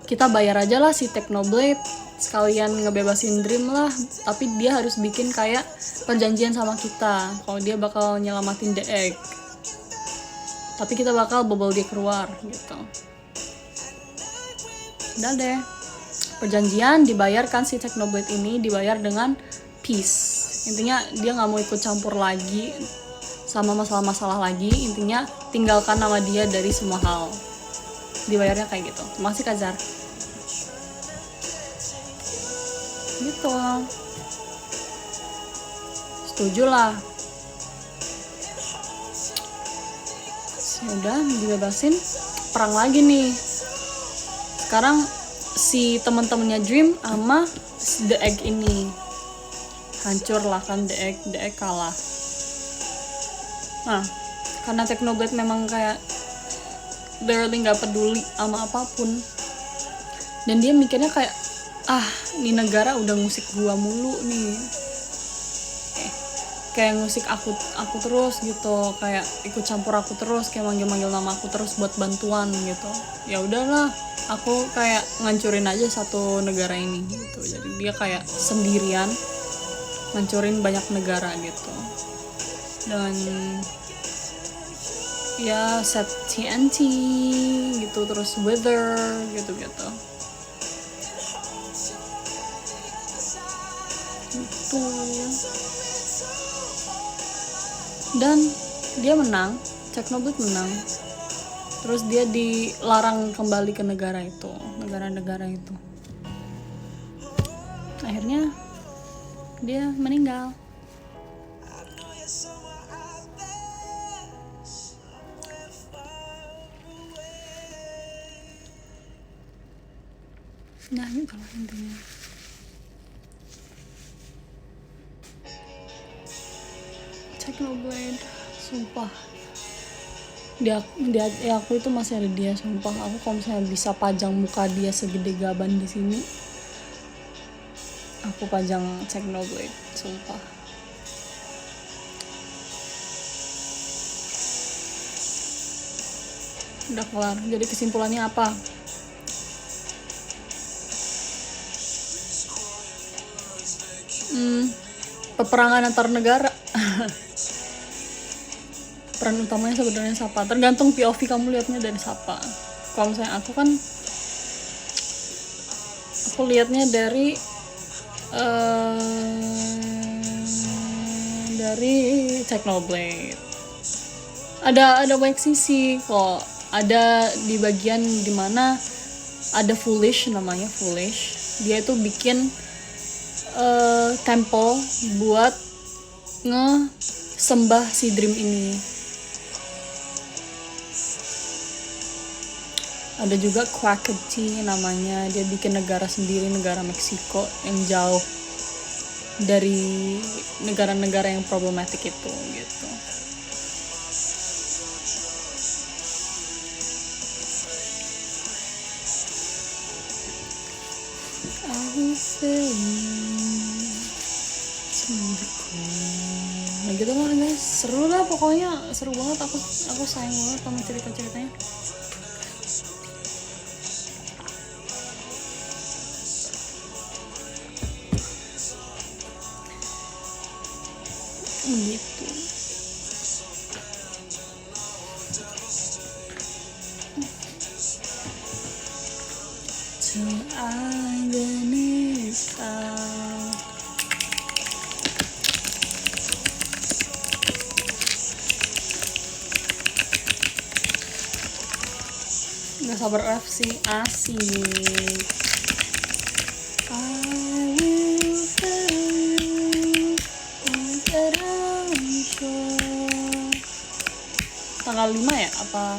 kita bayar aja lah si Technoblade, sekalian ngebebasin Dream lah, tapi dia harus bikin kayak perjanjian sama kita kalau dia bakal nyelamatin The Egg, tapi kita bakal bobol dia keluar gitu. Udah deh, perjanjian dibayarkan, si Technoblade ini dibayar dengan peace. Intinya dia nggak mau ikut campur lagi sama masalah-masalah lagi, intinya tinggalkan nama dia dari semua hal. Dibayarnya kayak gitu. Terima kasih Kazar. Gitu. Setuju lah. Udah dibebasin, perang lagi nih. Sekarang si teman-temannya Dream sama The Egg ini hancur lah kan, The Egg kalah. Nah, karena Technoblade memang kayak literally nggak peduli sama apapun, dan dia mikirnya kayak, ini negara udah ngusik gua mulu nih, kayak ngusik aku terus gitu, kayak ikut campur aku terus, kayak manggil nama aku terus buat bantuan gitu. Ya udahlah, aku kayak ngancurin aja satu negara ini gitu. Jadi dia kayak sendirian ngancurin banyak negara gitu, dan ya set TNT gitu, terus Wither gitu. Dan dia menang, Technoblade menang. Terus dia dilarang kembali ke negara itu. Akhirnya dia meninggal. Nah, itu lah intinya. Technoblade, sumpah. Di aku itu masih ada dia, sumpah. Aku kalau misalnya bisa pajang muka dia segede gaban di sini, aku pajang Technoblade, sumpah. Udah kelar. Jadi kesimpulannya apa? Peperangan antar negara. Peran utamanya sebenarnya siapa? Tergantung POV kamu lihatnya dari siapa. Kalau misalnya aku kan, aku lihatnya dari Technoblade. Ada banyak sisi kok. Ada di bagian dimana ada Foolish, namanya Foolish. Dia itu bikin temple buat ngesembah si Dream ini. Ada juga Quackity namanya, dia bikin negara sendiri, negara Meksiko yang jauh dari negara-negara yang problematik itu gitu. Nah gitu lah guys, seru lah pokoknya, seru banget. Aku sayang banget sama cerita-ceritanya. Gitu. Gak sabar FC, asik. Tanggal 5 ya? Apa?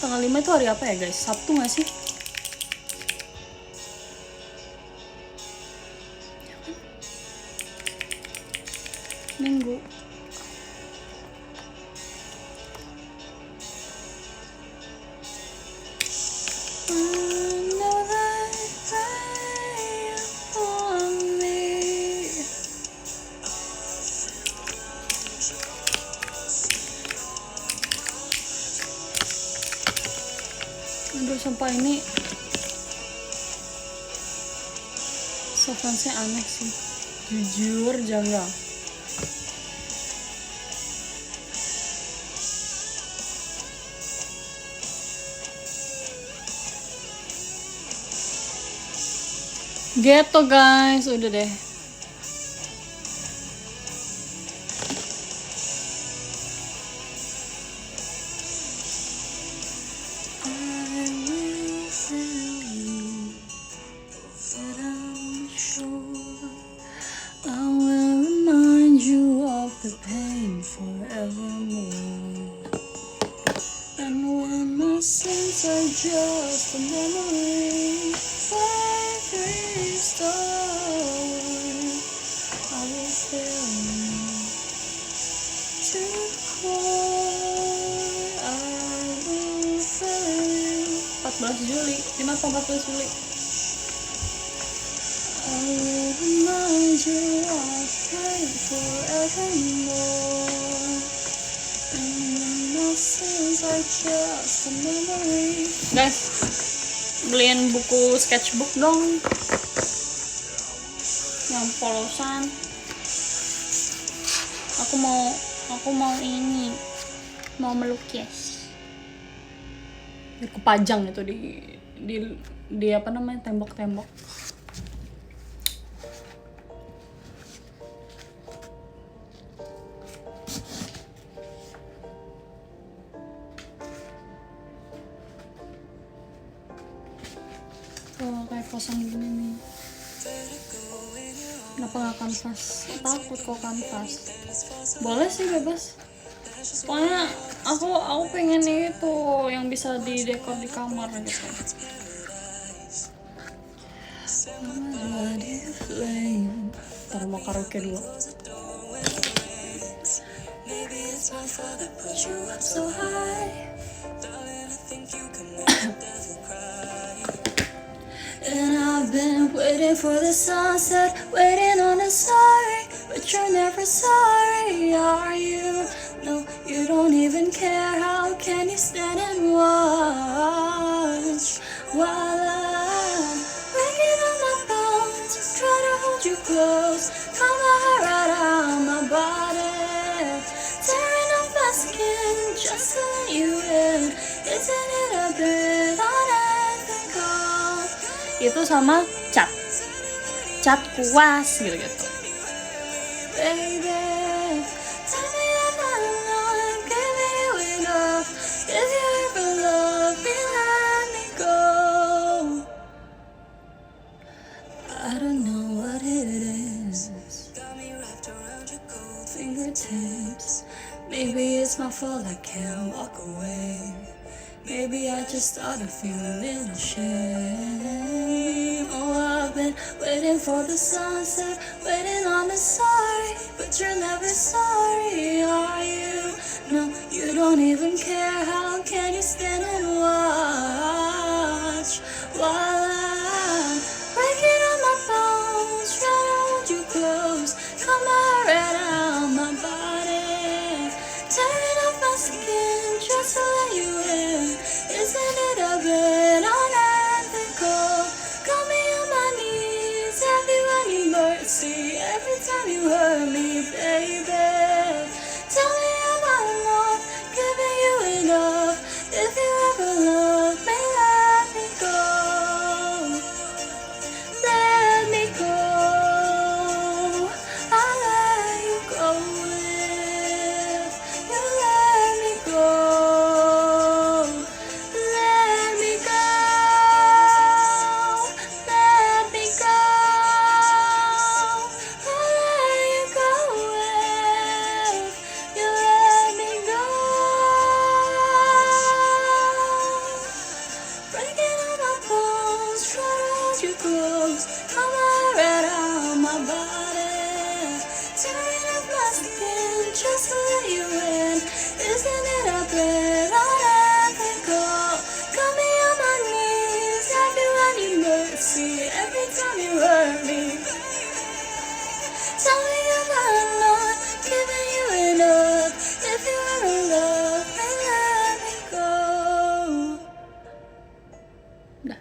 Tanggal 5 itu hari apa ya guys? Sabtu gak sih? Minggu. Aduh, sumpah ini sofansnya aneh sih, jujur janggal. Gitu guys, udah deh. I will remind you of the pain forevermore. And when my sins are just a memory, faith restored, I will feel you to the core. I will feel you. 14 Juli, kenapa 14 Juli? I will remind you of pain forevermore. And my sins are just a memory. Guys, beliin buku sketchbook dong, yang polosan. Aku mau ini, mau melukis. Biar kepajang itu di apa namanya, tembok-tembok. Kalau kayak kosong gini nih, kenapa nggak kanvas? Takut kok kanvas. Boleh sih, bebas. Pokoknya aku pengen itu yang bisa di dekor di kamar gitu. Ntar mau karaoke dulu. And I've been waiting for the sunset, waiting on a sorry, but you're never sorry, are you? No, you don't even care. How can you stand and watch while I'm breaking on my bones, trying to hold you close, come on right out my body, tearing off my skin just to let you in. Isn't it a bit unethical? Itu sama cat kuas gitu. Baby, tell me I'm not alone, giving you enough. If you ever love me, let me go. I don't know what it is, got me wrapped around your cold fingertips. Maybe it's my fault I can't walk away. Maybe I just ought to feel a little shame. Oh, I've been waiting for the sunset, waiting on the sorry, but you're never sorry, are you? No, you don't even care. How can you stand and watch while I'm breaking on my bones, trying to hold you close, come on right out my body, tearing off my skin just to let you in. Isn't it a bit unethical? Got me on my knees, have you any mercy? Every time you hurt me, baby, tell me am I not giving you enough? If you ever love me, let me go. Let me go. I'll let you go if you let me go. Let me go. Let me go. I'll let you go if you let me go. Breaking all my bones, try to hold you close, come on right out my body, tearing up my skin see every time you hurt me. Tell me if I'm not giving you enough. If you ever love me, let me go. Dah.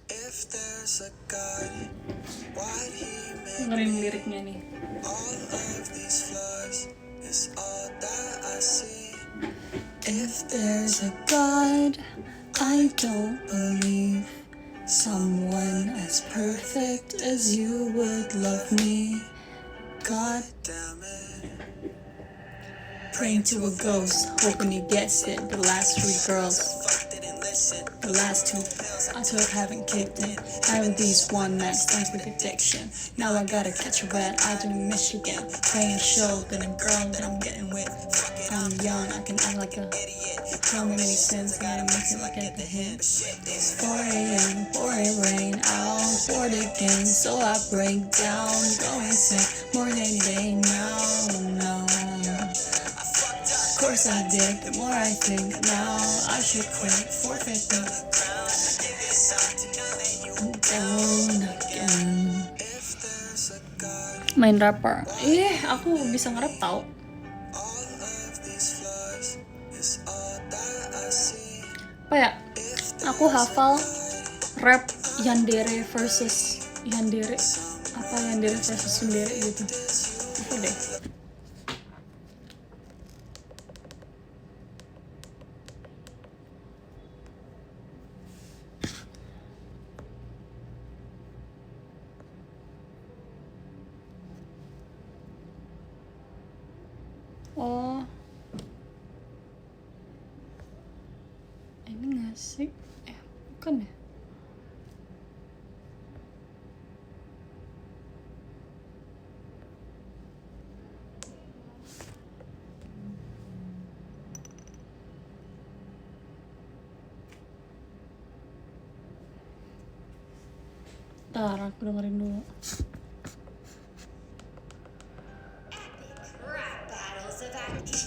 If there's a God, why'd he make Dengerin liriknya nih. all of these flaws? Is all that I see. If there's a God, I don't believe someone as perfect as you would love me. God, damn it, praying to a ghost, hoping he gets it. The last 3 girls, fuck didn't listen. the last 2 I took haven't kicked in. Having these one night stands with addiction. Now I gotta catch a red eye to Michigan. Playing show that a girl that I'm getting with. I'm young, I can act like a idiot. How many sins gotta make it like at the hint? 4 a.m., pouring rain, out bored again. So I break down, go insane. More than day now, no. Of course I did, the more I think now I should quit, forfeit the crown. Down again. If there's a God, Main rapper. Aku bisa nge-rap tau. all of these flaws is all that I see. Apa ya? Aku hafal rap Yandere versus Yandere. Apa Yandere versus Sundere gitu. Apa deh? Oh, ini nggak sih? Bukan ya? Ntar aku dengerin dulu. Rap battles of acting.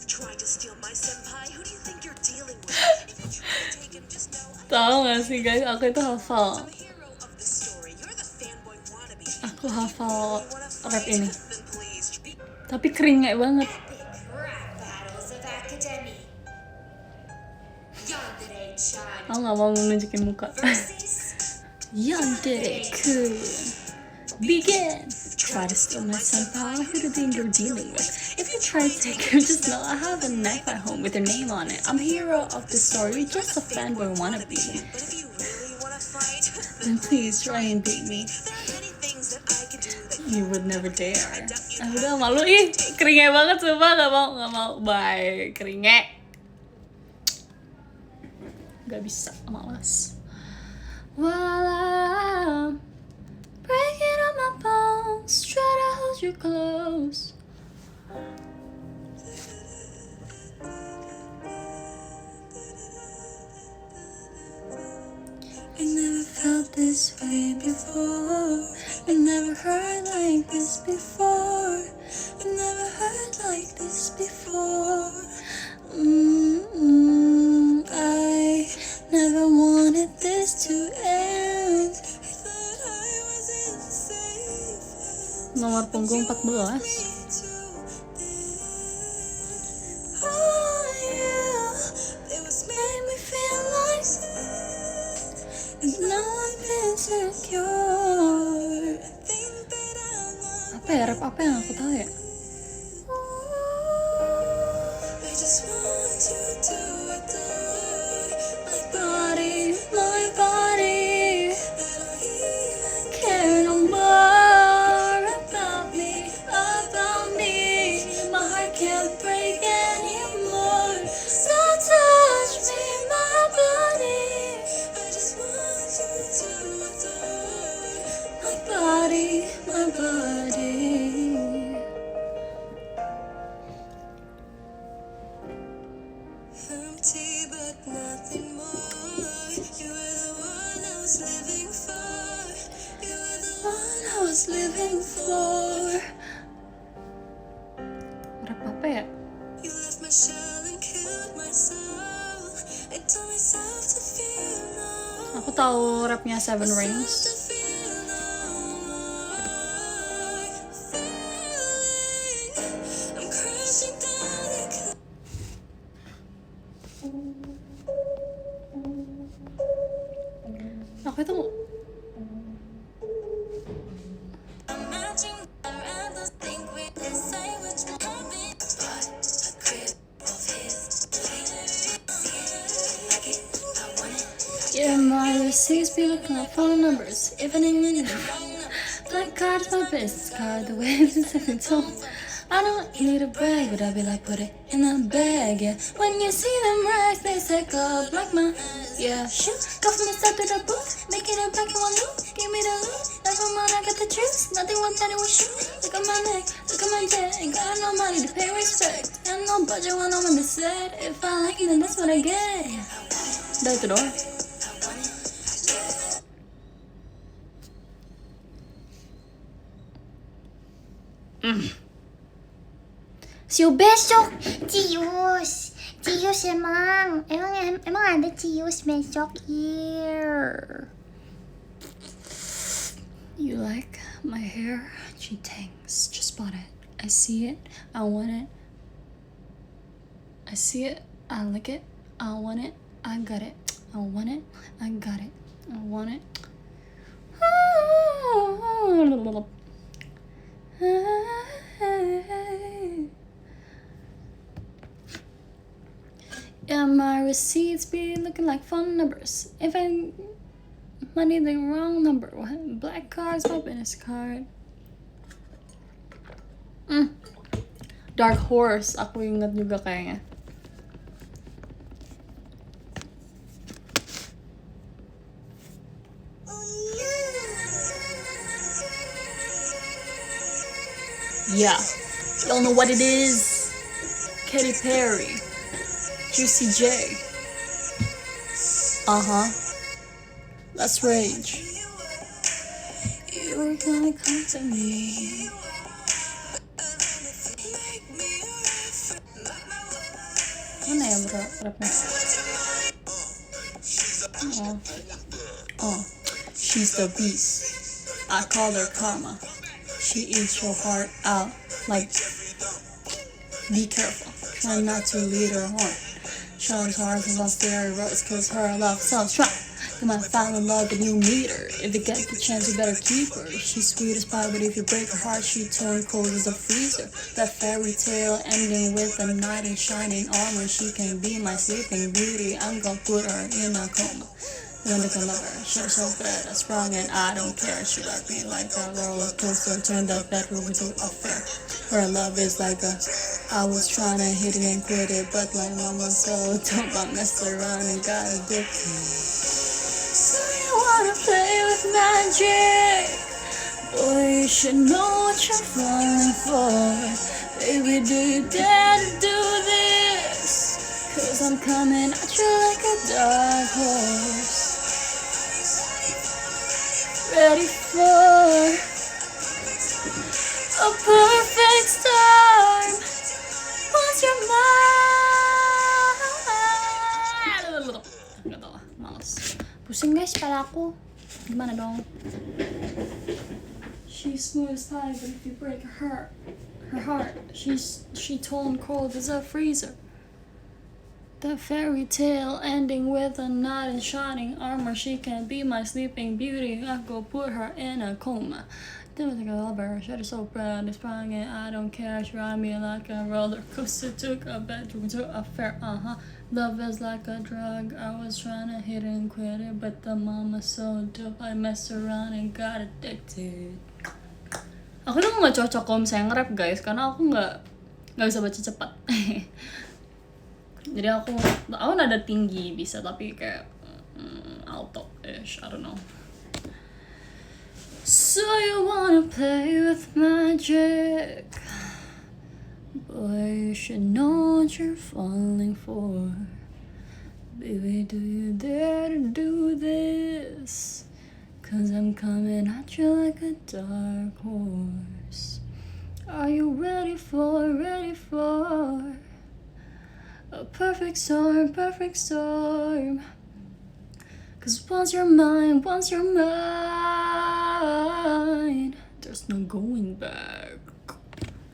Trying to steal my senpai? Who do you think you're dealing with? If you try to take him, just know I'm Tahu nggak sih guys? Aku itu hafal. the hero of the story. You're the fanboy wannabe. Aku hafal Wanna rap fight? ini. Then please. Tapi keringnya banget. Epic rap battles of academy. Yandere-chan Aku nggak mau nunjukin muka. versus Yandere-kun. Begin. Try to steal my senpai. Who do you think you're dealing with? If you try to take him, just know I have a knife at home with your name on it. I'm hero of the story, just a fanboy wannabe. But if you really wanna fight, Then please try and beat me. there are many things that I can do that You would never dare. Udah malu ih, keringnya banget sumpah, nggak mau. Bye, keringnya. Gak bisa, malas. While I'm breaking up my bones, try to hold you close. I never felt this way before. I never heard like this before. I never heard like this before. I never wanted this to end. I thought I was in safe. Nomor punggung 14. Oh, yeah. It was made me feel like and now I'm insecure. I think that I'm not apa ya, rap apa yang aku tahu ya? I just want you to adore my body. I don't even care no more about me. My heart can't break anymore. So touch me, my body. I just want you to adore my body. Empty but nothing more. You were the one I was living for. You were the was living for. Rap apa ya? You left my shell and killed myself. I told myself to feel no. Aku tahu rapnya Seven Rings. To feel no more. Feeling I'm crashing down the cliff. Aku itu I'm matching around the think we decide which one of it. But a grip of his. Like it, I want it. yeah, my receipts be looking like phone numbers. If I need black card's my business card. The way it's second tone. I don't need a brag, but I be like, put it in a bag, yeah. When you see them rags, they stack up like my, yeah. Shoot, go from the start to the booth, make it a back in one loop. Give me the loot, never mind, I got the juice. Nothing one better with you. Look at my neck, look at my neck. Ain't got no money to pay respect. And no budget when I'm on the set. If I like it, then that's what I get. Udah itu doang. Siu besok Cius emang ada Cius besok here. You like my hair? Gee, thanks. Just bought it. I see it. I want it. I see it. I like it. I want it. I got it. I want it. I got it. I want it. Yeah, my receipts be looking like phone numbers. If I money the wrong number, what? Black card's my business card. Dark Horse, aku ingat juga kayaknya. Yeah, y'all know what it is. Katy Perry, Juicy J. Let's rage. You were gonna come to me. Mana ya rapnya? She's the beast. I call her karma. She eats your heart out. Like, be careful. Try not to lead her on. Shows hard and on steroids cause her love so strong. You might fall in love and you meet her. If you get the chance, you better keep her. She's sweet as pie, but if you break her heart, she turn cold as a freezer. That fairy tale ending with a knight in shining armor. She can be my sleeping beauty. I'm gonna put her in a coma. When they come over, she's so bad, I sprung and I don't care. She rocked me like a roller coaster, turned that bedroom into a fair. Her love is like a, I was trying to hit it and quit it, but like mama so dope, I messed around and got addicted. So you wanna play with magic? Boy, you should know what you're falling for. Baby, do you dare to do this? Cause I'm coming at you like a dark horse. Ready for a perfect storm. Once you're mine. Gak tau lah, males. Pusing guys kepala aku. Gimana dong? She's smooth as pie, but if you break her heart, she torn cold as a freezer. The fairy tale ending with a knight in shining armor. She can be my sleeping beauty. I go put her in a coma. Don't think I love her. She's so proud. It's sprung and I don't care. She ride me like a roller coaster. Took a bedroom to a fair. Love is like a drug. I was trying to hit and quit it, but the mama so dope. I messed around and got addicted. Aku tuh nggak cocok kalau misalnya nge-rap guys, karena aku nggak bisa baca cepat. Jadi aku nada tinggi bisa, tapi kayak alto-ish, I don't know. So you wanna play with magic? Boy, you should know what you're falling for. Baby, do you dare to do this? 'Cause I'm coming at you like a dark horse. Are you ready for a perfect storm, perfect storm? 'Cause once you're mine, there's no going back.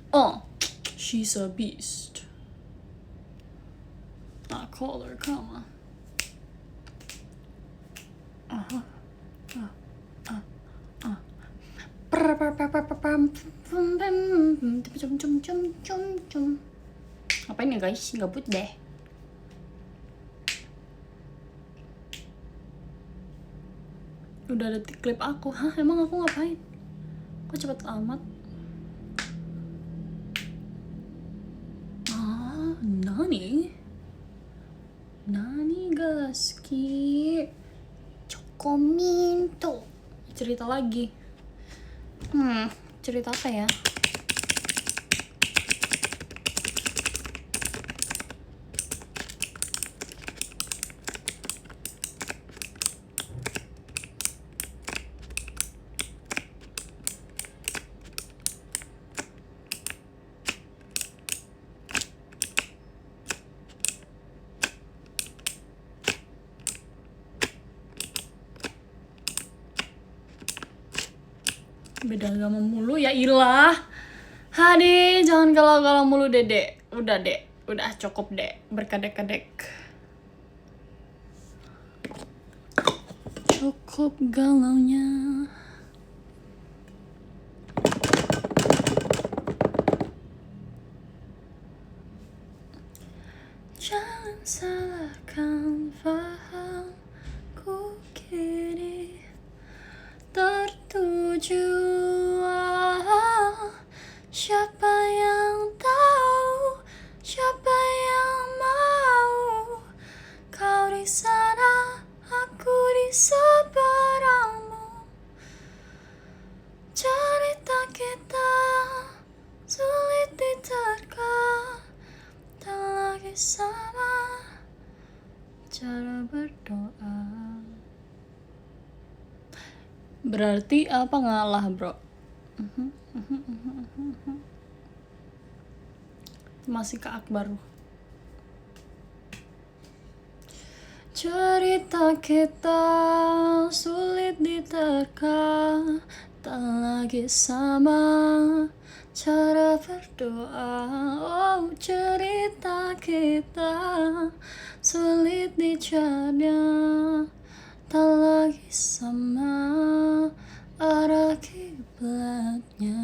Oh, she's a beast. I call her, come on. Ngapain ya guys? Gabut deh. Udah ada klip aku. Hah, emang aku ngapain? Kok cepet amat? Nani gaski? Chocominto. Cerita lagi. Cerita apa ya? Beda agama mulu ya ilah. Hadi, jangan galau-galau mulu Dek. Udah cukup Dek. Berkadek-kadek. Cukup galaunya. Jangan salahkan fahamku kini tertuju. Siapa yang tahu, siapa yang mau? Kau di sana, aku di seberangmu. Cerita kita sulit diterka, tak lagi sama cara berdoa. Berarti apa ngalah bro? Masih ke Akbar. Cerita kita sulit diterka, tak lagi sama cara berdoa. Oh, cerita kita sulit dicerna, tak lagi sama arah kiblatnya.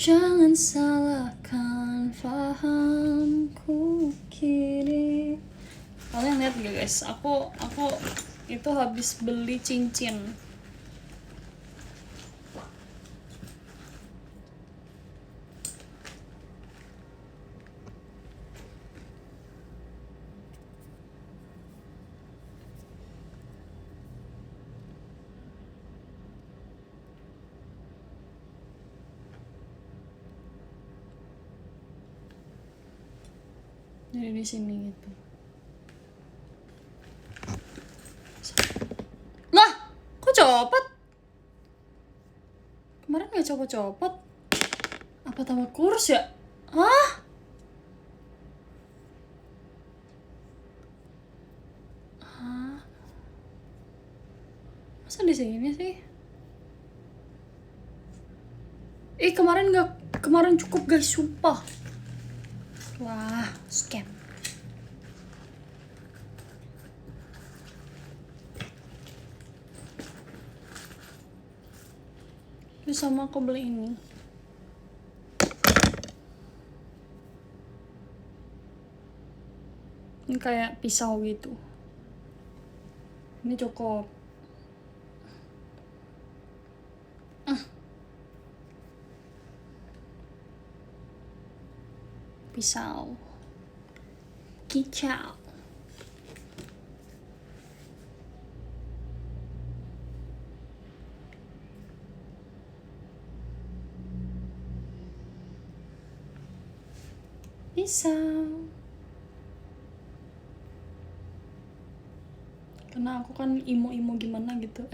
Jangan salahkan fahamku kini. Kalian lihat gak guys? Aku itu habis beli cincin. Jadi di sini gitu. Lah, kok copot? Kemarin nggak copot-copot. Apa tambah kurus ya? Hah? Masa di sini sih? Kemarin cukup guys, sumpah. Wah, scam. Terus sama aku beli ini. Ini kayak pisau gitu. Ini cukup. Pisau. Kicau. sound. Karena aku kan imo-imo gimana gitu.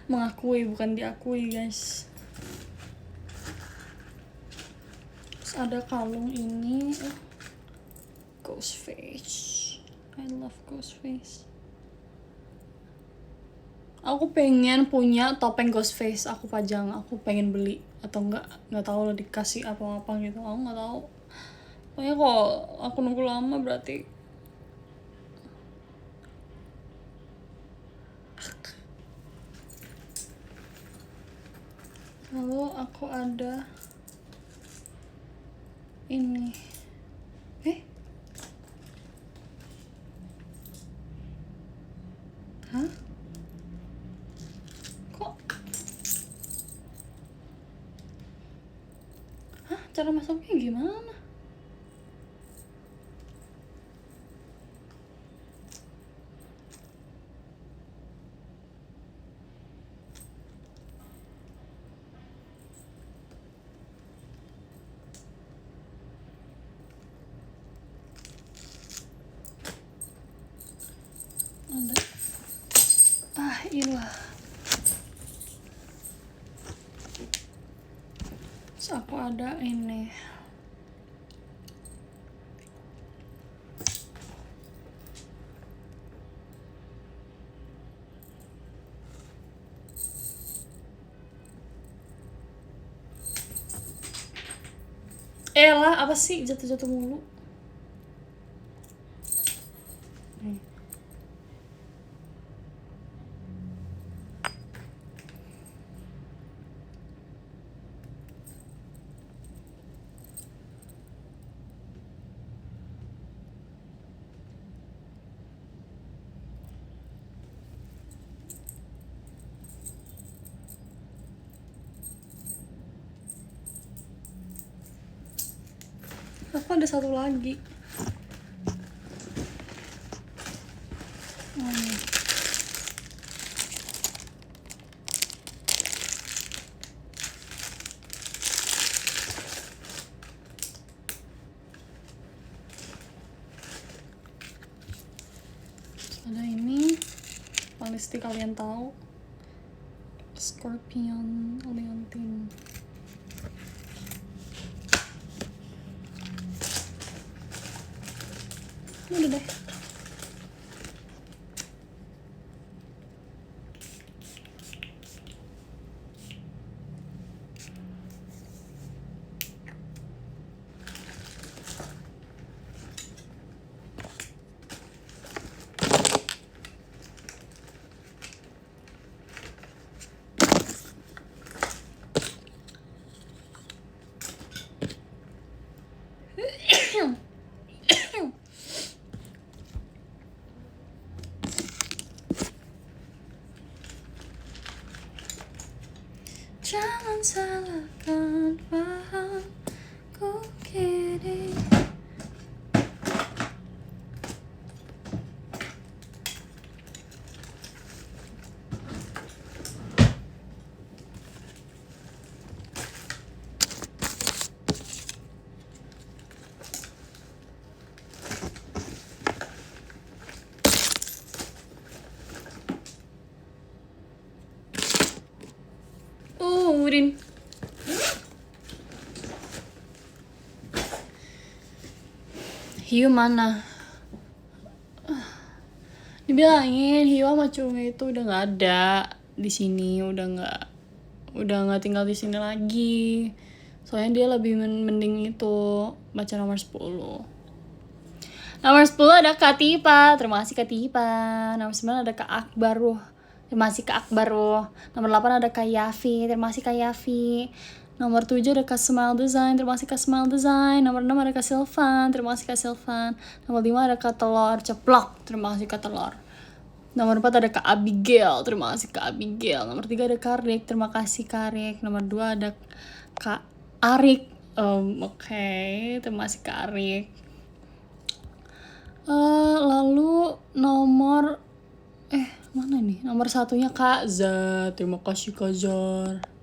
Mengakui bukan diakui guys. Terus ada kalung ini, ghost face. I love ghost face. Aku pengen punya topeng ghost face, aku pajang, aku pengen beli atau nggak tahu lah dikasih apa gitu, aku nggak tahu. Pokoknya kalau aku nunggu lama berarti lalu aku ada ini hah? Kok? Hah? Cara masuknya gimana? Ada ilah. Terus aku ada ini. Elah, apa sih jatuh-jatuh mulu? Nih. Aku ada satu lagi. Ada ini, pasti kalian tahu, Scorpion Leontine. Udah deh. Jangan salahkan pahamku kini. Udin. Hiu mana? Dibilangin Hiu sama Cungi itu udah nggak ada di sini, udah nggak tinggal di sini lagi. Soalnya dia lebih mending itu baca nomor 10. Nomor 10 ada Kak Tipa, terima kasih Kak Tipa. Nomor 9 ada Kak Akbar, terima kasih Kak Akbar. Nomor 8 ada Kak Yafi, terima kasih Kak Yafi. Nomor 7 ada Kak Smile Design, terima kasih Kak Smile Design. Nomor 6 ada Kak Silvan, terima kasih Kak Silvan. Nomor 5 ada Kak Telur Ceplok, terima kasih Kak Telur. Nomor 4 ada Kak Abigail, terima kasih Kak Abigail. Nomor 3 ada Kak Rik, terima kasih Kak Rik. Nomor 2 ada Kak Arik, oke, terima kasih Kak Arik. Lalu nomor mana nih? Nomor 1-nya Kak Zar, terima kasih Kak Zar.